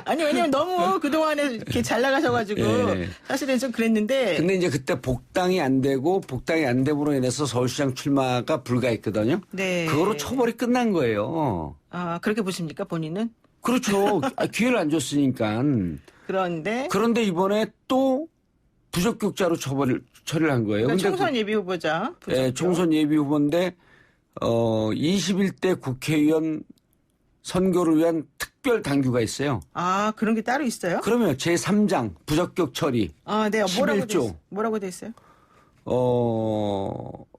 아니, 왜냐면 너무 그동안에 이렇게 잘 나가셔가지고 네. 사실은 좀 그랬는데. 근데 이제 그때 복당이 안 됨으로 인해서 서울시장 출마가 불가했거든요. 네. 그거로 처벌이 끝난 거예요. 그렇게 보십니까, 본인은? 그렇죠. 기회를 안 줬으니까. 그런데 이번에 또 부적격자로 처리를 한 거예요. 그러니까 총선 예비 후보자. 네, 총선 예비 후보인데 21대 국회의원 선거를 위한 특별 당규가 있어요. 그런 게 따로 있어요? 그러면 제3장 부적격 처리. 네. 11조. 뭐라고 돼 있어요?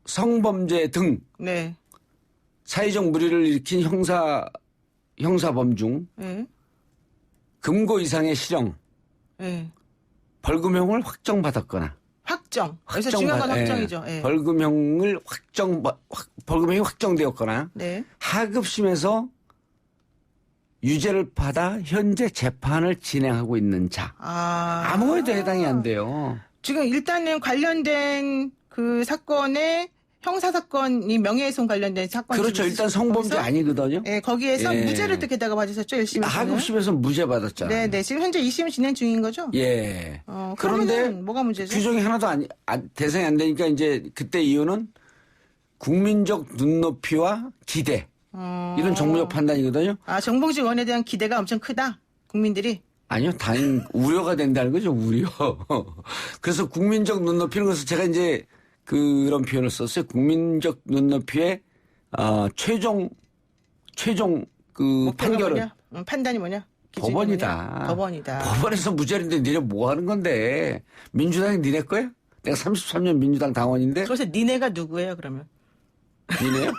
성범죄 등 네. 사회적 무리를 일으킨 형사범 중 네. 금고 이상의 실형, 네. 벌금형을 확정받았거나 여기서 중요한 건 확정이죠. 네. 벌금형이 확정되었거나 네. 하급심에서 유죄를 받아 현재 재판을 진행하고 있는 자. 아무에도 해당이 안 돼요. 지금 일단은 관련된 그 사건에 형사사건이 명예훼손 관련된 사건이 그렇죠. 일단 성범죄 아니거든요. 네, 거기에서 예. 무죄를 또 게다가 받으셨죠. 1심에서는. 하급심에서 무죄 받았잖아요. 네. 지금 현재 2심 진행 중인 거죠? 예. 그런데 그런데 뭐가 문제죠? 규정이 하나도 대상이 안 되니까 이제 그때 이유는 국민적 눈높이와 기대 이런 정무적 판단이거든요. 정봉주 의원에 대한 기대가 엄청 크다. 국민들이. 아니요, 당연히 우려가 된다는 거죠, 우려. 그래서 국민적 눈높이는 것을 제가 이제 그런 표현을 썼어요. 국민적 눈높이에 최종 그 목표가 판결은 뭐냐? 판단이 뭐냐? 기준이 법원이다. 뭐냐? 법원이다. 법원에서 무죄인데 니네 뭐 하는 건데? 민주당이 니네 거야? 내가 33년 민주당 당원인데 그래서 니네가 누구예요, 그러면? 니네요?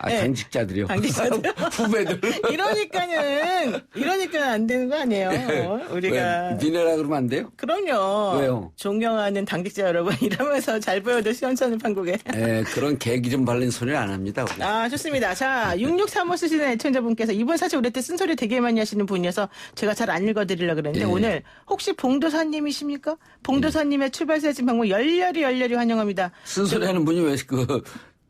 네. 당직자들이요. 당직자들. 후배들. 이러니까 안 되는 거 아니에요? 우리가. 왜? 니네라 그러면 안 돼요? 그럼요. 왜요? 존경하는 당직자 여러분, 이러면서 잘 보여도 시원찮은 판국에. 그런 개기름 발린 소리를 안 합니다. 우리. 아, 좋습니다. 자, 6635 쓰시는 애청자분께서 이분 사실 우리 때 쓴소리 되게 많이 하시는 분이어서 제가 잘 안 읽어드리려고 그랬는데 예. 오늘 혹시 봉도사님이십니까? 봉도사님의 출발사진 방문 열렬히 환영합니다. 쓴소리 하는 분이 왜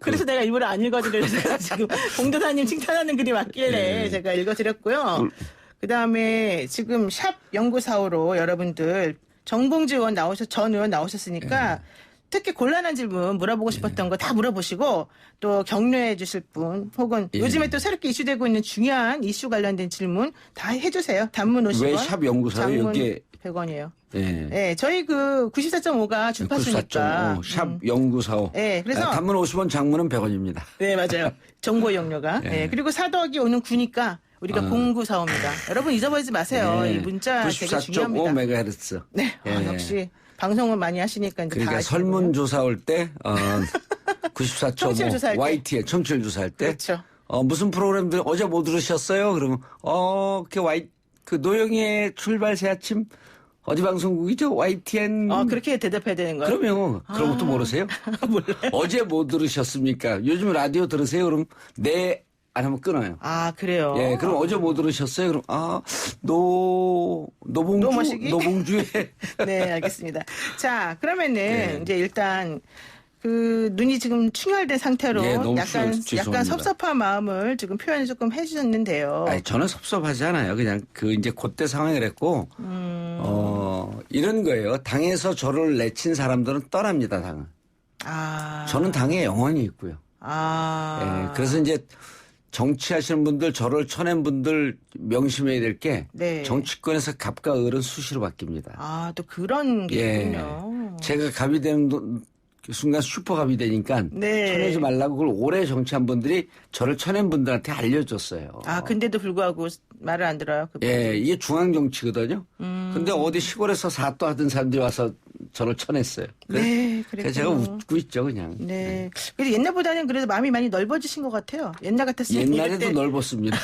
그래서 내가 일부러 안 읽어드려서 지금 봉도사님 칭찬하는 글이 맞길래 예. 제가 읽어드렸고요. 그 다음에 지금 샵 0945로 여러분들 정봉주 의원 전 의원 나오셨으니까 예. 특히 곤란한 질문 물어보고 싶었던 거 다 물어보시고 또 격려해 주실 분 혹은 예. 요즘에 또 새롭게 이슈되고 있는 중요한 이슈 관련된 질문 다 해주세요. 단문 50원, 왜 샵 연구소요? 장문 여기에 100원이에요. 예. 네, 저희 그 94.5가 주파수니까. 샵 연구소. 네, 그래서 단문 50원, 장문은 100원입니다. 네, 맞아요. 정보 이용료가. 예. 네, 그리고 사덕이 오는 9니까 우리가 0945입니다. 여러분 잊어버리지 마세요. 이 문자 되게 중요합니다. 94.5MHz. 네, 예. 역시 방송을 많이 하시니까 이제 그러니까 다 설문조사 올 때, 청취율 조사할 94.5 때. YT에 청취율 조사할 때. 그렇죠. 무슨 프로그램들 어제 뭐 들으셨어요? 그러면, 그 노영희의 출발 새 아침 어디 방송국이죠? YTN. 그렇게 대답해야 되는 거예요? 그럼요. 그런 것도 모르세요? 몰라요. 어제 뭐 들으셨습니까? 요즘 라디오 들으세요? 그럼 네. 안 하면 끊어요. 아, 그래요? 예, 그럼 어제 뭐 들으셨어요? 그럼, 노머시기? 노봉주의. 네, 알겠습니다. 자, 그러면은 네. 이제 일단 그 눈이 지금 충혈된 상태로 예, 너무 약간 죄송합니다. 섭섭한 마음을 지금 표현을 조금 해주셨는데요. 아니, 저는 섭섭하지 않아요. 그냥 이제 그때 상황을 했고, 이런 거예요. 당에서 저를 내친 사람들은 떠납니다, 당은. 저는 당에 영원히 있고요. 예, 그래서 이제 정치하시는 분들, 저를 쳐낸 분들 명심해야 될 게 네. 정치권에서 갑과 을은 수시로 바뀝니다. 또 그런 게 예. 있군요. 제가 갑이 되는 순간 슈퍼갑이 되니까 네. 쳐내지 말라고 그걸 오래 정치한 분들이 저를 쳐낸 분들한테 알려줬어요. 근데도 불구하고 말을 안 들어요. 예, 이게 중앙 정치거든요. 근데 어디 시골에서 사또 하던 사람들이 와서 저를 쳐냈어요. 네, 그래서 제가 그랬군요. 웃고 있죠, 그냥. 네. 그래서 옛날보다는 그래도 마음이 많이 넓어지신 것 같아요. 옛날 같았으면 옛날에도 넓었습니다.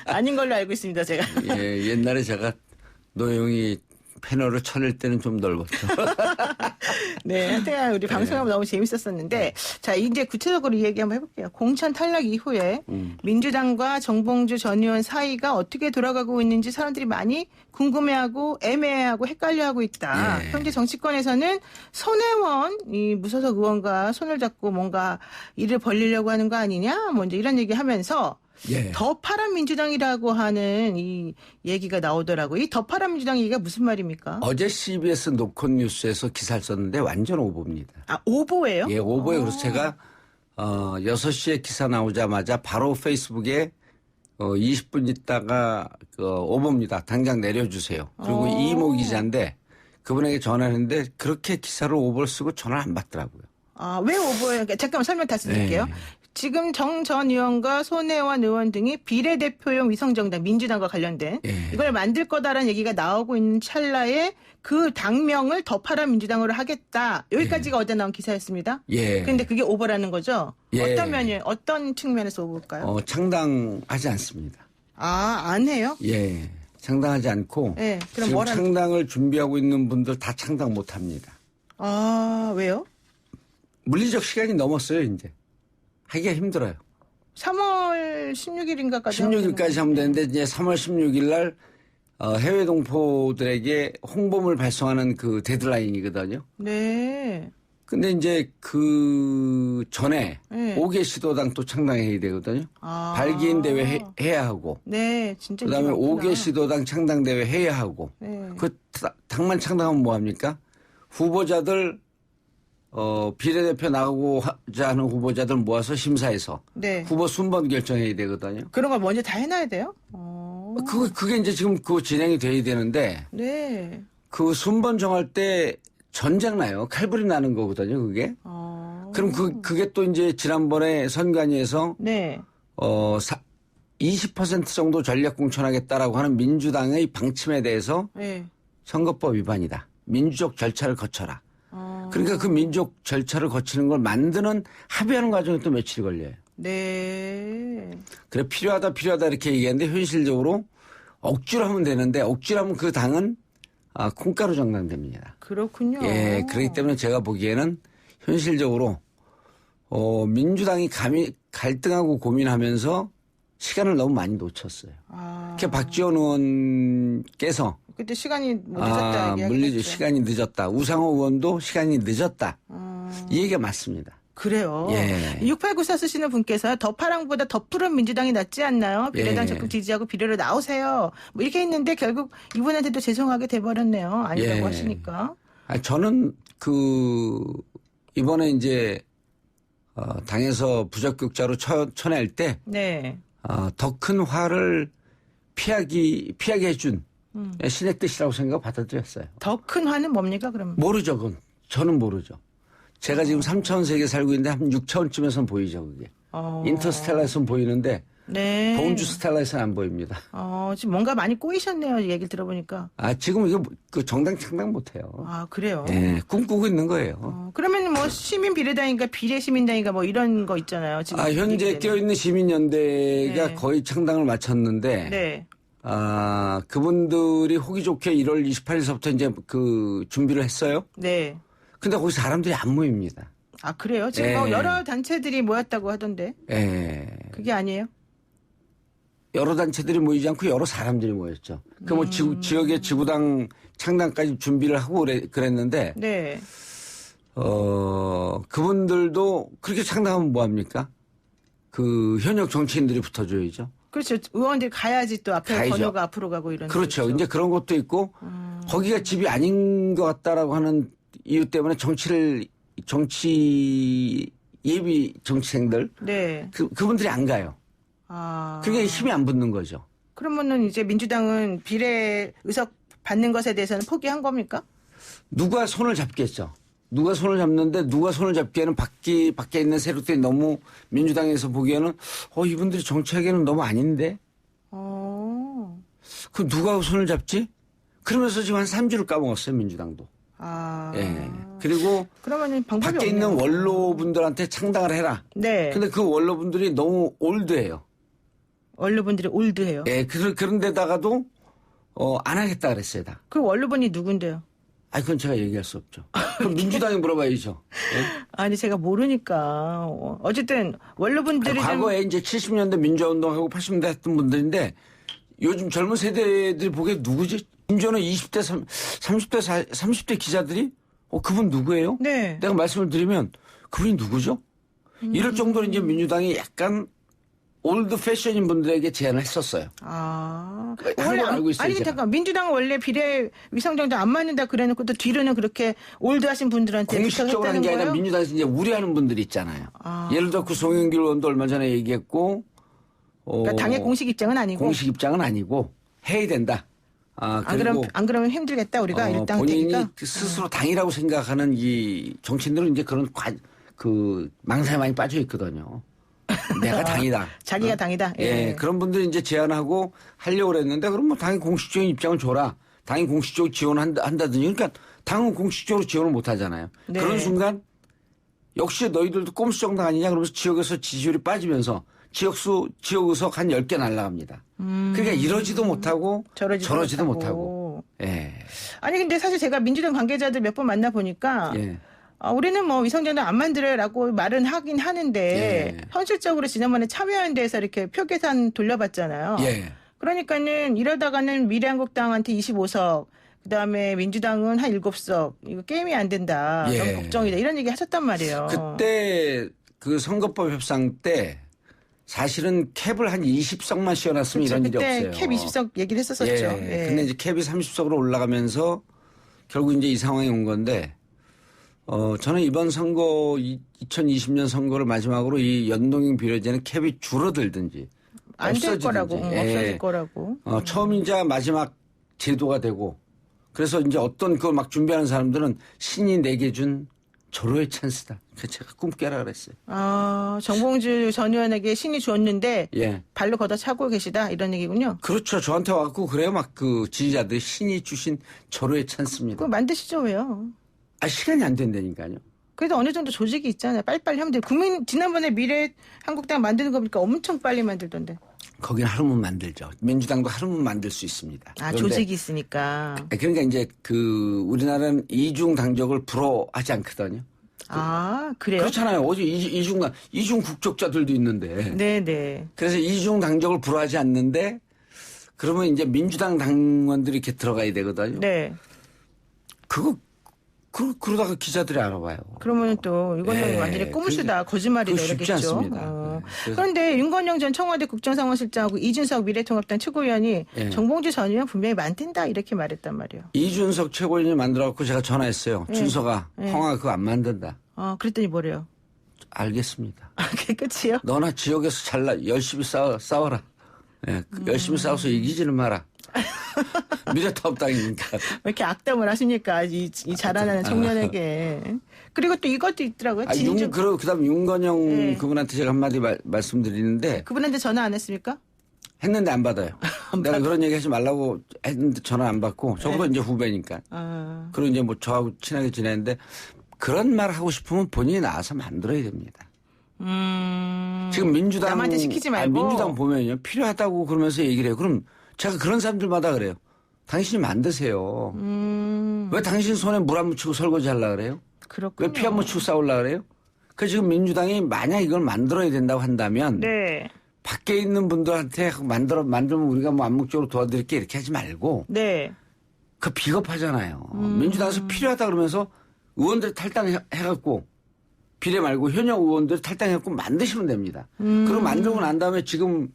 아닌 걸로 알고 있습니다, 제가. 예, 옛날에 제가 노영이 패널을 쳐낼 때는 좀 넓었죠. 네, 하여튼 우리 방송하면 너무 재밌었었는데, 자, 이제 구체적으로 이 얘기 한번 해볼게요. 공천 탈락 이후에 민주당과 정봉주 전 의원 사이가 어떻게 돌아가고 있는지 사람들이 많이 궁금해하고 애매해하고 헷갈려하고 있다. 예. 현재 정치권에서는 손혜원 이 무소속 의원과 손을 잡고 뭔가 일을 벌리려고 하는 거 아니냐, 뭐 이제 이런 얘기하면서. 예. 더 파란 민주당이라고 하는 이 얘기가 나오더라고요. 이 더 파란 민주당 얘기가 무슨 말입니까? 어제 CBS 노컷 뉴스에서 기사를 썼는데 완전 오보입니다. 오보예요? 예, 오보예요. 그래서 제가 6시에 기사 나오자마자 바로 페이스북에 20분 있다가 오보입니다. 당장 내려주세요. 그리고 이모 기자인데 그분에게 전화했는데 그렇게 기사를 오보를 쓰고 전화를 안 받더라고요. 왜 오보예요? 잠깐만 설명 다시 드릴게요. 네. 지금 정 전 의원과 손혜원 의원 등이 비례대표용 위성정당 민주당과 관련된 예. 이걸 만들 거다라는 얘기가 나오고 있는 찰나에 그 당명을 더 파란 민주당으로 하겠다. 여기까지가 어제 나온 기사였습니다. 예. 그런데 그게 오보라는 거죠? 예. 어떤 측면에서 오보일까요? 창당하지 않습니다. 안 해요? 예. 창당하지 않고 예, 그럼 지금 뭐라- 창당을 준비하고 있는 분들 다 창당 못 합니다. 왜요? 물리적 시간이 넘었어요, 이제. 하기가 힘들어요. 3월 16일인가까지 16일까지 하면 되는데 이제 3월 16일 날 해외 동포들에게 홍보물 발송하는 그 데드라인이거든요. 네. 근데 이제 그 전에 네. 5개 시도당 또 창당해야 되거든요. 발기인 대회 해야 하고 네, 진짜. 그다음에 그렇구나. 5개 시도당 창당 대회 해야 하고 네. 그 당만 창당하면 뭐 합니까? 후보자들 비례대표 나가고자 하는 후보자들 모아서 심사해서 네. 후보 순번 결정해야 되거든요. 그런 걸 먼저 다 해놔야 돼요? 그게 이제 지금 그 진행이 돼야 되는데 그 순번 정할 때 전쟁 나요. 칼불이 나는 거거든요, 그게. 그럼 그게 또 이제 지난번에 선관위에서 네. 20% 정도 전략 공천하겠다라고 하는 민주당의 방침에 대해서 네. 선거법 위반이다. 민주적 절차를 거쳐라. 그러니까 그 민주적 절차를 거치는 걸 만드는 합의하는 과정에 또 며칠 걸려요. 네. 그래 필요하다 이렇게 얘기하는데 현실적으로 억지로 하면 되는데 억지로 하면 그 당은 콩가루 정당됩니다. 그렇군요. 예, 그렇기 때문에 제가 보기에는 현실적으로 민주당이 감히 갈등하고 고민하면서 시간을 너무 많이 놓쳤어요. 그러니까 박지원 의원께서 그때 시간이 늦었다 물리죠. 시간이 늦었다. 우상호 의원도 시간이 늦었다. 이 얘기가 맞습니다. 그래요. 예. 6894 쓰시는 분께서 더 파랑보다 더 푸른 민주당이 낫지 않나요? 비례당 예. 적극 지지하고 비례로 나오세요. 뭐 이렇게 했는데 결국 이분한테도 죄송하게 돼버렸네요. 아니라고 예. 하시니까. 저는 이번에 이제 당에서 부적격자로 쳐낼 때 네. 더 큰 화를 피하게 해준 신의 뜻이라고 생각 받아들였어요. 더 큰 화는 뭡니까 그러면? 모르죠, 그건. 저는 모르죠. 제가 지금 3차원 세계 살고 있는데 한 6차원쯤에서는 보이죠, 그게. 인터스텔라에서는 보이는데 네. 보운주 스텔라에서는 안 보입니다. 지금 뭔가 많이 꼬이셨네요. 얘기를 들어보니까. 지금 이거 정당 창당 못해요. 그래요? 예, 꿈꾸고 있는 거예요. 그러면 뭐 시민 비례당인가 비례 시민당인가 뭐 이런 거 있잖아요. 지금 현재 얘기되는. 끼어있는 시민연대가 네. 거의 창당을 마쳤는데 네. 그분들이 호기 좋게 1월 28일서부터 이제 그 준비를 했어요. 네. 근데 거기 사람들이 안 모입니다. 그래요? 지금 뭐 여러 단체들이 모였다고 하던데. 그게 아니에요? 여러 단체들이 모이지 않고 여러 사람들이 모였죠. 그 뭐 지역의 지구당 창당까지 준비를 하고 그랬는데. 네. 그분들도 그렇게 창당하면 뭐합니까? 그 현역 정치인들이 붙어줘야죠. 그렇죠. 의원들이 가야지 또 앞에 가야죠. 번호가 앞으로 가고 이런. 그렇죠. 거죠. 이제 그런 것도 있고 거기가 집이 아닌 것 같다라고 하는 이유 때문에 정치 예비 정치생들 네. 그분들이 안 가요. 그게 힘이 안 붙는 거죠. 그러면은 이제 민주당은 비례 의석 받는 것에 대해서는 포기한 겁니까? 누가 손을 잡겠죠. 누가 손을 잡는데 누가 손을 잡기에는 밖에 있는 세력들이 너무 민주당에서 보기에는 이분들이 정치하기에는 너무 아닌데. 그 누가 손을 잡지? 그러면서 지금 한 3주를 까먹었어요, 민주당도. 예. 그리고 그러면은 방법이 밖에 없네요. 있는 원로분들한테 창당을 해라. 네. 근데 그 원로분들이 너무 올드해요. 원로분들이 올드해요. 예. 그런 데다가도 안 하겠다 그랬어요, 다. 그 원로분이 누군데요? 그건 제가 얘기할 수 없죠. 그럼 민주당에 물어봐야죠. 예? 아니 제가 모르니까 어쨌든 원로분들이 과거에 이제 70년대 민주화운동하고 80년대 했던 분들인데 요즘 젊은 세대들이 보기에 누구지? 심지어는 20대, 30대 기자들이 그분 누구예요? 네. 내가 말씀을 드리면 그분이 누구죠? 이럴 정도로 이제 민주당이 약간 올드 패션인 분들에게 제안을 했었어요. 원래 알고 있어요. 아니 잠깐 민주당은 원래 비례 위성정당 안 맞는다 그래놓고 또 뒤로는 그렇게 올드하신 분들한테 공식적으로 하는 게 부탁했다는 아니라 거예요? 민주당에서 이제 우려하는 분들이 있잖아요. 예를 들어 그 송영길 의원도 얼마 전에 얘기했고 그러니까 당의 공식 입장은 아니고 공식 입장은 아니고 해야 된다. 그리고 안 그러면 힘들겠다 우리가 일당 본인이 되기가. 스스로 당이라고 생각하는 이 정치인들은 이제 그런 망상에 많이 빠져 있거든요. 내가 당이다. 자기가 당이다. 예. 그런 분들이 이제 제안하고 하려고 그랬는데 그럼 뭐 당이 공식적인 입장을 줘라. 당이 공식적으로 지원한다든지. 그러니까 당은 공식적으로 지원을 못 하잖아요. 네. 그런 순간 역시 너희들도 꼼수 정당 아니냐 그러면서 지역에서 지지율이 빠지면서 지역 의석 한 10개 날아갑니다. 그러니까 이러지도 못하고 저러지도 못하고. 예. 아니 근데 사실 제가 민주당 관계자들 몇 번 만나 보니까 예. 우리는 뭐 위성정당 안 만들어라고 말은 하긴 하는데 예. 현실적으로 지난번에 참여연대에서 이렇게 표 계산 돌려봤잖아요. 예. 그러니까는 이러다가는 미래한국당한테 25석, 그다음에 민주당은 한 7석. 이거 게임이 안 된다. 예. 너무 걱정이다. 이런 얘기 하셨단 말이에요. 그때 그 선거법 협상 때 사실은 캡을 한 20석만 씌워놨으면 이런 일이 없어요. 그때 캡 20석 얘기를 했었었죠. 예. 근데 이제 캡이 30석으로 올라가면서 결국 이제 이 상황이 온 건데 저는 이번 선거 2020년 선거를 마지막으로 이 연동형 비례제는 캡이 줄어들든지 안 될 거라고. 없어질 거라고. 처음이자 마지막 제도가 되고 그래서 이제 어떤 그걸 막 준비하는 사람들은 신이 내게 준 절호의 찬스다. 그래서 제가 꿈 깨라 그랬어요. 정봉주 전 의원에게 신이 주었는데 예. 발로 걷어차고 계시다 이런 얘기군요. 그렇죠. 저한테 와갖고 그래요. 막 그 지지자들이 신이 주신 절호의 찬스입니다. 그거 만드시죠 왜요? 시간이 안 된다니까요. 그래도 어느 정도 조직이 있잖아요. 빨리빨리 하면 돼요. 지난번에 미래한국당 만드는 거 보니까 엄청 빨리 만들던데. 거긴 하루면 만들죠. 민주당도 하루면 만들 수 있습니다. 조직이 있으니까. 그러니까 이제 우리나라는 이중 당적을 불허하지 않거든요. 그래요? 그렇잖아요. 어제 이중 국적자들도 있는데. 네네. 그래서 이중 당적을 불허하지 않는데 그러면 이제 민주당 당원들이 이렇게 들어가야 되거든요. 네. 그러다가 기자들이 알아봐요. 그러면 또 윤건영이 완전히 꿈을 쓰다 거짓말이다 쉽지 이러겠죠. 않습니다. 그런데 윤건영 전 청와대 국정상황실장하고 이준석 미래통합당 최고위원이 정봉주 전 의원 분명히 만든다 이렇게 말했단 말이에요. 이준석 최고위원이 만들어갖고 제가 전화했어요. 준석아, 형아 그거 안 만든다. 그랬더니 뭐래요? 알겠습니다. 그게 끝이에요? 너나 지역에서 열심히 싸워라. 열심히 싸워서 이기지는 마라. 미래통합당이니까. 왜 이렇게 악담을 하십니까? 이 자라나는 청년에게. 그리고 또 이것도 있더라고요. 그다음 윤건영 그분한테 제가 한마디 말씀드리는데. 그분한테 전화 안 했습니까? 했는데 안 받아요. 내가 그런 얘기 하지 말라고 했는데 전화 안 받고. 저보다 이제 후배니까. 그리고 이제 뭐 저하고 친하게 지내는데 그런 말 하고 싶으면 본인이 나와서 만들어야 됩니다. 지금 민주당. 남한테 시키지 말고. 민주당 보면요. 필요하다고 그러면서 얘기를 해요. 그럼 제가 그런 사람들마다 그래요. 당신이 만드세요. 왜 당신 손에 물 안 묻히고 설거지 하려고 그래요? 그렇군요. 왜 피 안 묻히고 싸우려고 그래요? 지금 민주당이 만약 이걸 만들어야 된다고 한다면 네. 밖에 있는 분들한테 만들면 우리가 뭐 암묵적으로 도와드릴게 이렇게 하지 말고 네. 그 비겁하잖아요. 민주당에서 필요하다 그러면서 의원들 탈당해갖고 비례 말고 현역 의원들 탈당해갖고 만드시면 됩니다. 그럼 만들고 난 다음에 지금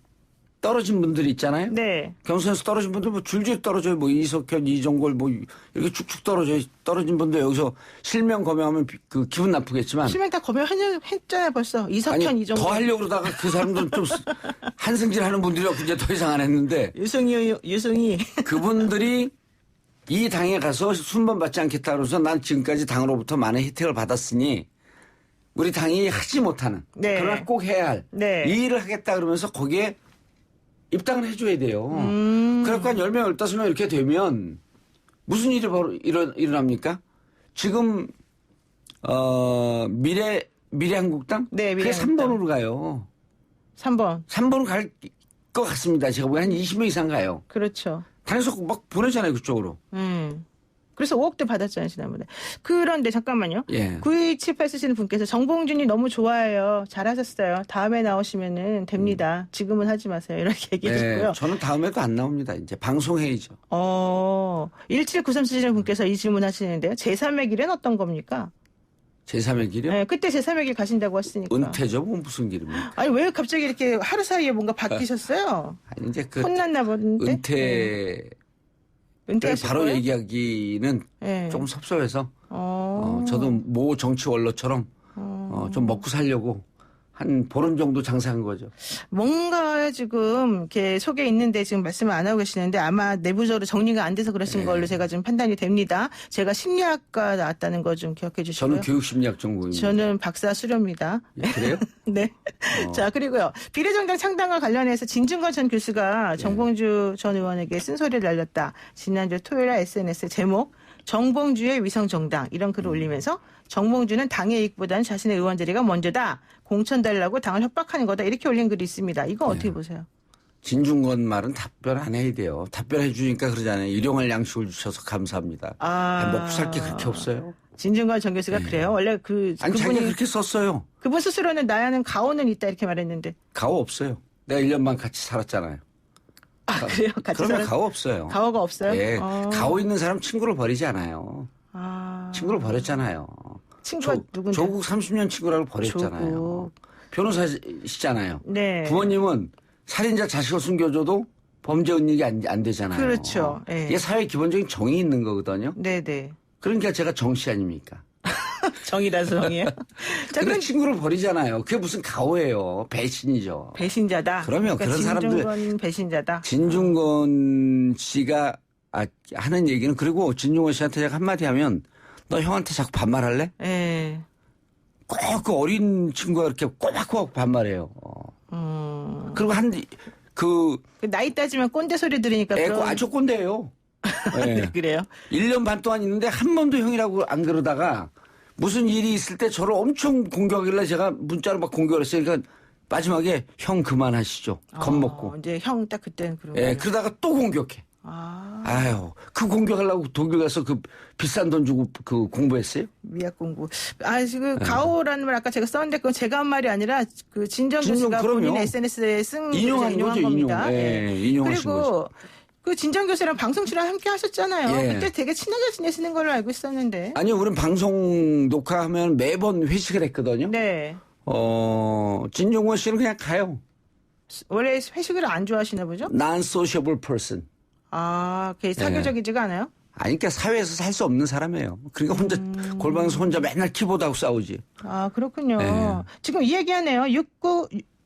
떨어진 분들이 있잖아요. 네. 경선에서 떨어진 분들 뭐 줄줄이 떨어져요. 뭐 이석현, 이종걸 뭐 이렇게 쭉쭉 떨어져요. 떨어진 분들 여기서 실명 거명하면 기분 나쁘겠지만. 실명 다 거명했잖아요 벌써. 이석현, 이종걸. 더 하려고 그러다가 그 사람들은 좀 한승질하는 분들이라고 이제 더 이상 안 했는데. 유승희. 그분들이 이 당에 가서 순번받지 않겠다 그러면서 난 지금까지 당으로부터 많은 혜택을 받았으니 우리 당이 하지 못하는. 네. 그러나 꼭 해야 할. 네. 이 일을 하겠다 그러면서 거기에 입당을 해줘야 돼요. 그러니까 10명, 15명 이렇게 되면 무슨 일이 바로 일어납니까? 지금, 미래한국당? 네, 그게 미래한국당. 3번으로 가요. 3번. 3번으로 갈 것 같습니다. 제가 보기엔 한 20명 이상 가요. 그렇죠. 당에서 막 보내잖아요, 그쪽으로. 그래서 5억도 받았잖아요, 지난번에. 그런데 잠깐만요. 예. 9278 쓰시는 분께서 정봉준이 너무 좋아해요. 잘하셨어요. 다음에 나오시면은 됩니다. 지금은 하지 마세요. 이렇게 얘기해 주고요. 저는 다음에도 안 나옵니다. 이제 방송회의죠. 1793 쓰시는 분께서 이 질문 하시는데요. 제3의 길은 어떤 겁니까? 제3의 길이요? 네, 그때 제3의 길 가신다고 하시니까. 은퇴죠, 뭐 무슨 길입니까? 아니, 왜 갑자기 이렇게 하루 사이에 뭔가 바뀌셨어요? 아니, 이제 혼났나 보는데. 은퇴하실 바로 거예요? 얘기하기는 네. 조금 섭섭해서 저도 모 정치 원로처럼 좀 먹고 살려고 한 보름 정도 장사한 거죠. 뭔가 지금 이렇게 속에 있는데 지금 말씀을 안 하고 계시는데 아마 내부적으로 정리가 안 돼서 그러신 걸로 제가 좀 판단이 됩니다. 제가 심리학과 나왔다는 거 좀 기억해 주시고요. 저는 교육심리학 전공입니다. 저는 박사 수료입니다. 예, 그래요? 네. 자, 그리고요. 비례정당 창당과 관련해서 진중권 전 교수가 정봉주 전 의원에게 쓴소리를 날렸다. 지난주 토요일 날 SNS 제목 정봉주의 위성정당 이런 글을 올리면서 정봉주는 당의 이익보다는 자신의 의원들이가 먼저다. 공천 달라고 당을 협박하는 거다. 이렇게 올린 글이 있습니다. 이거 어떻게 보세요? 진중권 말은 답변 안 해야 돼요. 답변해 주니까 그러잖아요. 일용할 양식을 주셔서 감사합니다. 먹고 살 게 그렇게 없어요. 진중권 전 교수가 그래요? 원래 아니 그분이 자기가 그렇게 썼어요. 그분 스스로는 나야는 가오는 있다 이렇게 말했는데. 가오 없어요. 내가 1년만 같이 살았잖아요. 그래요? 같이 그러면 살았... 가오 없어요. 가오가 없어요? 예. 가오 있는 사람 친구를 버리지 않아요. 친구를 버렸잖아요. 친구가 누군데? 조국 30년 친구라고 버렸잖아요. 조국. 변호사시잖아요. 네. 부모님은 살인자 자식을 숨겨줘도 범죄 은닉이 안 되잖아요. 그렇죠. 네. 이게 사회의 기본적인 정이 있는 거거든요. 네네. 그러니까 제가 정씨 아닙니까? 정이라서 정이에요? 자, 근데 친구를 버리잖아요. 그게 무슨 가오예요. 배신이죠. 배신자다. 그러면 그러니까 그런 사람들. 진중권 배신자다. 진중권 씨가 하는 얘기는 그리고 진중권 씨한테 제가 한마디 하면 너 형한테 자꾸 반말할래? 예. 꼭 그 어린 친구가 이렇게 꼬박꼬박 반말해요. 그리고 그 나이 따지면 꼰대 소리 들으니까 애고 아주 꼰대예요. 네. 그래요? 1년 반 동안 있는데 한 번도 형이라고 안 그러다가 무슨 일이 있을 때 저를 엄청 공격하길래 제가 문자로 막 공격을 했어요. 그러니까 마지막에 형 그만하시죠. 겁먹고. 이제 형 딱 그때는 그런 예, 그러다가 또 공격해. 아유, 그 공격하려고 독일 가서 그 비싼 돈 주고 그 공부했어요? 미학 공부. 지금 가오라는 말 아까 제가 썼는데 그건 제가 한 말이 아니라 그 진정 교수가 본인 SNS에 인용한 겁니다. 예, 인용하신 거죠. 그리고 그 진정 교수랑 방송 출연 함께 하셨잖아요. 예. 그때 되게 친하게 지내시는 걸로 알고 있었는데. 아니요, 우린 방송 녹화하면 매번 회식을 했거든요. 네. 진종원 씨는 그냥 가요. 원래 회식을 안 좋아하시나 보죠? Non-sociable person. 그게 사교적이지가 않아요? 아니, 그러니까 사회에서 살 수 없는 사람이에요. 그러니까 혼자 골방에서 혼자 맨날 키보드하고 싸우지. 그렇군요. 네. 지금 이 얘기하네요.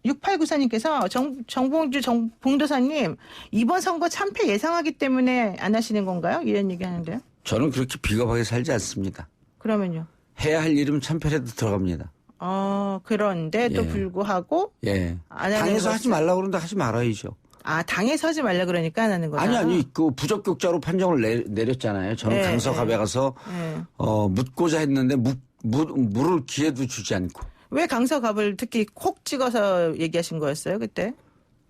6894님께서 정봉주 봉도사님 이번 선거 참패 예상하기 때문에 안 하시는 건가요? 이런 얘기 하는데요. 저는 그렇게 비겁하게 살지 않습니다. 그러면요? 해야 할 일이면 참패라도 들어갑니다. 그런데도 불구하고 안 하는 당에서 하지 말라고 그러는데 하지 말아야죠. 당에서 하지 말라 그러니까 안 하는 거다. 아니 그 부적격자로 판정을 내렸잖아요. 저는 강서갑에 가서 묻고자 했는데 물을 기회도 주지 않고. 왜 강서갑을 특히 콕 찍어서 얘기하신 거였어요 그때?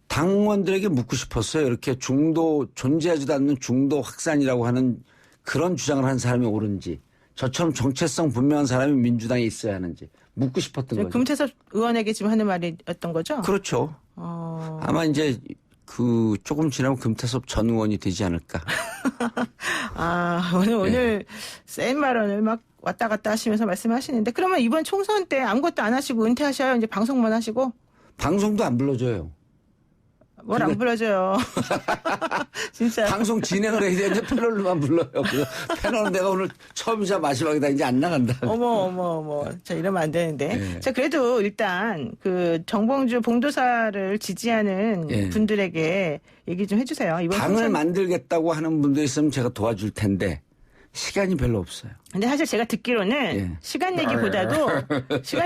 당원들에게 묻고 싶었어요. 이렇게 존재하지도 않는 중도 확산이라고 하는 그런 주장을 한 사람이 옳은지, 저처럼 정체성 분명한 사람이 민주당에 있어야 하는지 묻고 싶었던 거죠. 금태섭 의원에게 지금 하는 말이었던 거죠? 그렇죠. 아마 이제 조금 지나면 금태섭 전 의원이 되지 않을까. 오늘 센 발언을 막 왔다 갔다 하시면서 말씀하시는데, 그러면 이번 총선 때 아무것도 안 하시고 은퇴하셔요? 이제 방송만 하시고? 방송도 안 불러줘요. 뭘 안 불러줘요. 진짜. 방송 진행을 해야 되는데 패널로만 불러요. 패널은 내가 오늘 처음이자 마지막이다. 이제 안 나간다. 어머. 자, 이러면 안 되는데. 네. 자, 그래도 일단 정봉주 봉도사를 지지하는 분들에게 얘기 좀 해주세요. 이번 당을 만들겠다고 하는 분도 있으면 제가 도와줄 텐데 시간이 별로 없어요. 근데 사실 제가 듣기로는 시간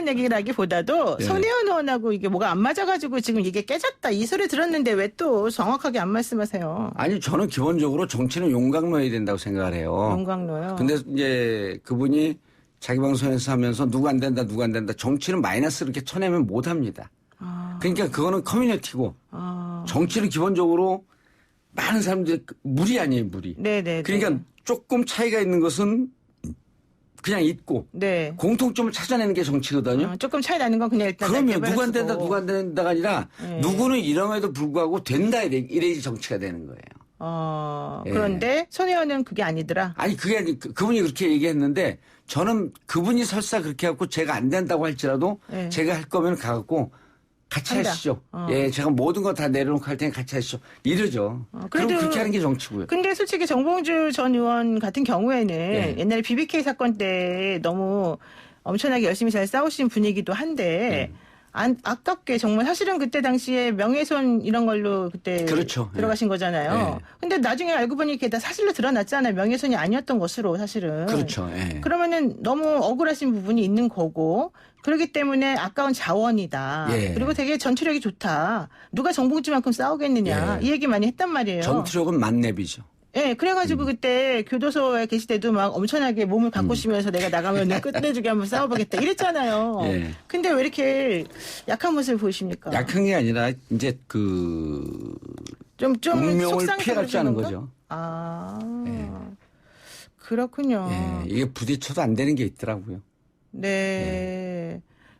얘기라기보다도 손혜원 의원하고 이게 뭐가 안 맞아가지고 지금 이게 깨졌다 이 소리 들었는데 왜 또 정확하게 안 말씀하세요? 아니, 저는 기본적으로 정치는 용광로여야 된다고 생각을 해요. 용광로요? 근데 이제 그분이 자기 방송에서 하면서 누구 안 된다. 정치는 마이너스 이렇게 쳐내면 못 합니다. 그러니까 그거는 커뮤니티고 정치는 기본적으로 많은 사람들이 무리 아니에요, 무리. 네네. 그러니까 조금 차이가 있는 것은 그냥 있고 공통점을 찾아내는 게 정치거든요. 조금 차이 나는 건 그냥 일단 그러면 누가 안 된다가 아니라 누구는 이럼에도 불구하고 된다 이래야지 정치가 되는 거예요. 그런데 손 의원은 그게 아니더라. 아니 그분이 그렇게 얘기했는데 저는 그분이 설사 그렇게 해갖고 제가 안 된다고 할지라도 제가 할 거면 가갖고 같이 하시죠. 제가 모든 거 다 내려놓고 할 테니 같이 하시죠. 이러죠. 그럼 그렇게 하는 게 정치고요. 근데 솔직히 정봉주 전 의원 같은 경우에는 옛날에 BBK 사건 때 너무 엄청나게 열심히 잘 싸우신 분이기도 한데 아깝게 정말 사실은 그때 당시에 명예훼손 이런 걸로 그때 들어가신 거잖아요. 근데 나중에 알고 보니 이게 다 사실로 드러났잖아요. 명예훼손이 아니었던 것으로 사실은. 그렇죠. 그러면은 너무 억울하신 부분이 있는 거고 그렇기 때문에 아까운 자원이다. 그리고 되게 전투력이 좋다. 누가 정봉주만큼 싸우겠느냐. 이 얘기 많이 했단 말이에요. 전투력은 만렙이죠. 그래가지고 그때 교도소에 계실 때도 막 엄청나게 몸을 바꾸시면서 내가 나가면 끝내주게 한번 싸워보겠다 이랬잖아요. 근데 왜 이렇게 약한 모습을 보이십니까? 약한 게 아니라 이제 좀 운명을 피해가지 않은 거죠. 그렇군요. 이게 부딪혀도 안 되는 게 있더라고요.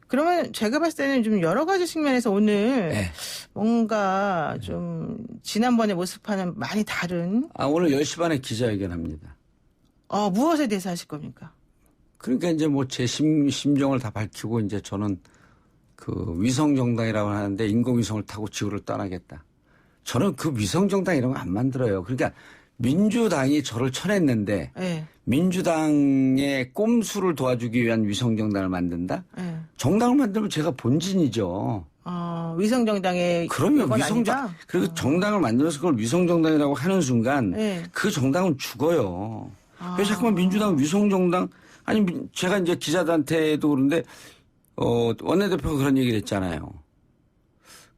그러면 제가 봤을 때는 좀 여러 가지 측면에서 오늘 뭔가 좀 지난번의 모습과는 많이 다른. 오늘 10시 반에 기자회견합니다. 무엇에 대해서 하실 겁니까? 그러니까 이제 뭐 제 심정을 다 밝히고 이제 저는 위성정당이라고 하는데 인공위성을 타고 지구를 떠나겠다. 저는 위성정당 이런 거 안 만들어요. 그러니까 민주당이 저를 쳐냈는데 민주당의 꼼수를 도와주기 위한 위성정당을 만든다? 정당을 만들면 제가 본진이죠. 위성정당의 그러면 위성정 그리고 정당을 만들어서 그걸 위성정당이라고 하는 순간 그 정당은 죽어요. 왜 자꾸만 민주당 위성정당 아니 제가 이제 기자들한테도 그런데 원내대표가 그런 얘기를 했잖아요.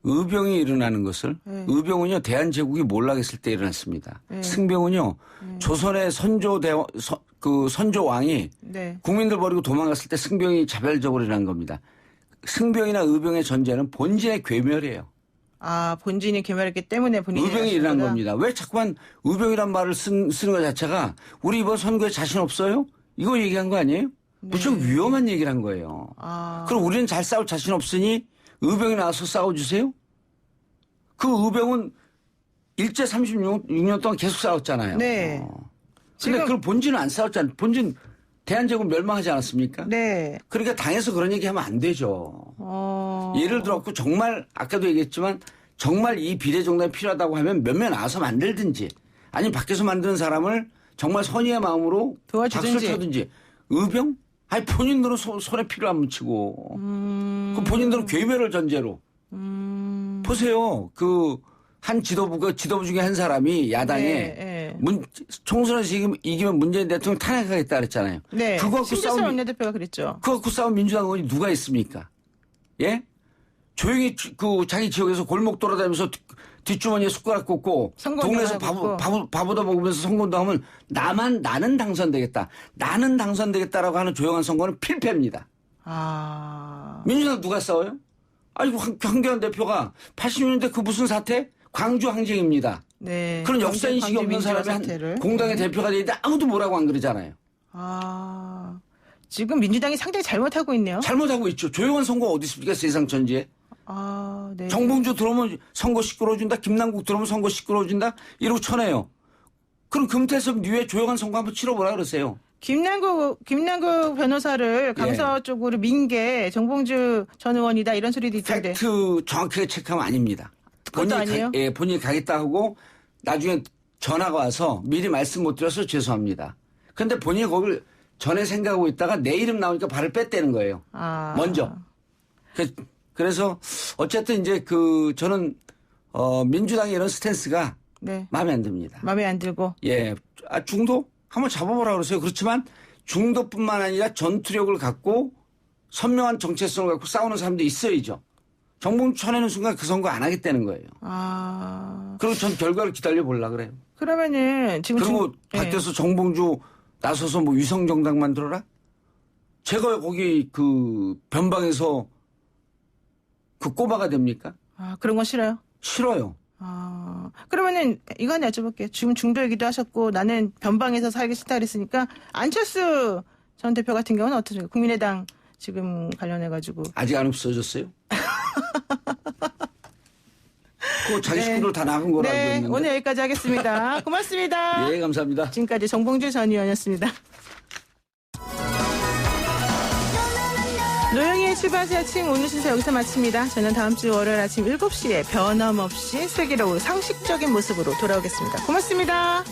의병이 일어나는 것을 의병은요 대한제국이 몰락했을 때 일어났습니다. 승병은요 조선의 선조왕이 국민들 버리고 도망갔을 때 승병이 자발적으로 일어난 겁니다. 승병이나 의병의 전제는 본진의 괴멸이에요. 아, 본진이 괴멸했기 때문에 본인이 의병이 일어난 겁니다. 왜 자꾸만 의병이란 말을 쓰는 것 자체가 우리 이번 선거에 자신 없어요? 이거 얘기한 거 아니에요? 무척 위험한 얘기를 한 거예요. 그럼 우리는 잘 싸울 자신 없으니 의병이 나와서 싸워주세요? 그 의병은 일제 36년 동안 계속 싸웠잖아요. 네. 근데 그걸 본진은 안 싸웠잖아요. 본진 대한제국 멸망하지 않았습니까? 네. 그러니까 당에서 그런 얘기 하면 안 되죠. 예를 들었고 정말 아까도 얘기했지만 정말 이 비례정당이 필요하다고 하면 몇몇 나와서 만들든지 아니면 밖에서 만드는 사람을 정말 선의의 마음으로 도와주든지. 박수를 쳐든지 의병? 아니 본인들은 손에 피를 안 묻히고 그 본인들은 괴멸을 전제로 보세요. 그 한 지도부 중에 한 사람이 야당에 총선에서 이기면 문재인 대통령 탄핵하겠다 그랬잖아요. 네. 그거 갖고 신재선 원내대표가 그랬죠. 그거 갖고 싸운 민주당 의원이 누가 있습니까? 예? 조용히 그 자기 지역에서 골목 돌아다니면서 뒷주머니에 숟가락 꽂고 동네에서 밥얻어 먹으면서 선거운동하면 나는 당선되겠다. 나는 당선되겠다라고 하는 조용한 선거는 필패입니다. 민주당 누가 싸워요? 아이고 황교안 대표가 80년대 그 무슨 사태? 광주 항쟁입니다. 네. 그런 역사 인식이 없는 사람이 한 공당의 대표가 되는데 아무도 뭐라고 안 그러잖아요. 지금 민주당이 상당히 잘못하고 있네요. 잘못하고 있죠. 조용한 선거 어디 있습니까? 세상 전지에. 네. 정봉주 들어오면 선거 시끄러워진다. 김남국 들어오면 선거 시끄러워진다. 이러고 쳐내요. 그럼 금태섭 뉘에 조용한 선거 한번 치러보라 그러세요. 김남국 변호사를 강서 쪽으로 민 게 정봉주 전 의원이다 이런 소리도 있던데. 팩트 정확하게 체크하면 아닙니다. 그것도 아니에요? 본인이 가겠다 하고 나중에 전화가 와서 미리 말씀 못 드려서 죄송합니다. 그런데 본인이 거길 전에 생각하고 있다가 내 이름 나오니까 발을 뺐다는 거예요. 먼저. 그래서 어쨌든 이제 저는 민주당의 이런 스탠스가 마음에 안 듭니다. 마음에 안 들고. 예, 중도 한번 잡아보라 그러세요. 그렇지만 중도뿐만 아니라 전투력을 갖고 선명한 정체성을 갖고 싸우는 사람도 있어야죠. 정봉주 쳐내는 순간 그 선거 안 하겠다는 거예요. 그리고 전 결과를 기다려보려고 그래요. 그러면은 지금 그리고 밖에서 정봉주 나서서 뭐 위성정당 만들어라? 제가 거기 그 변방에서 그 꼬마가 됩니까? 그런 건 싫어요? 싫어요. 그러면은 이거 하나 여쭤볼게요. 지금 중도 얘기도 하셨고 나는 변방에서 살기 싫다 그랬으니까 안철수 전 대표 같은 경우는 어떻습니까? 국민의당 지금 관련해가지고. 아직 안 없어졌어요? 그 자기 식구들 다 나간 거라고 했는데. 오늘 여기까지 하겠습니다. 고맙습니다. 예, 감사합니다. 지금까지 정봉주 전 의원이었습니다. 노영희의 출발새 아침 오늘 순서 여기서 마칩니다. 저는 다음 주 월요일 아침 7시에 변함없이 슬기로운 상식적인 모습으로 돌아오겠습니다. 고맙습니다.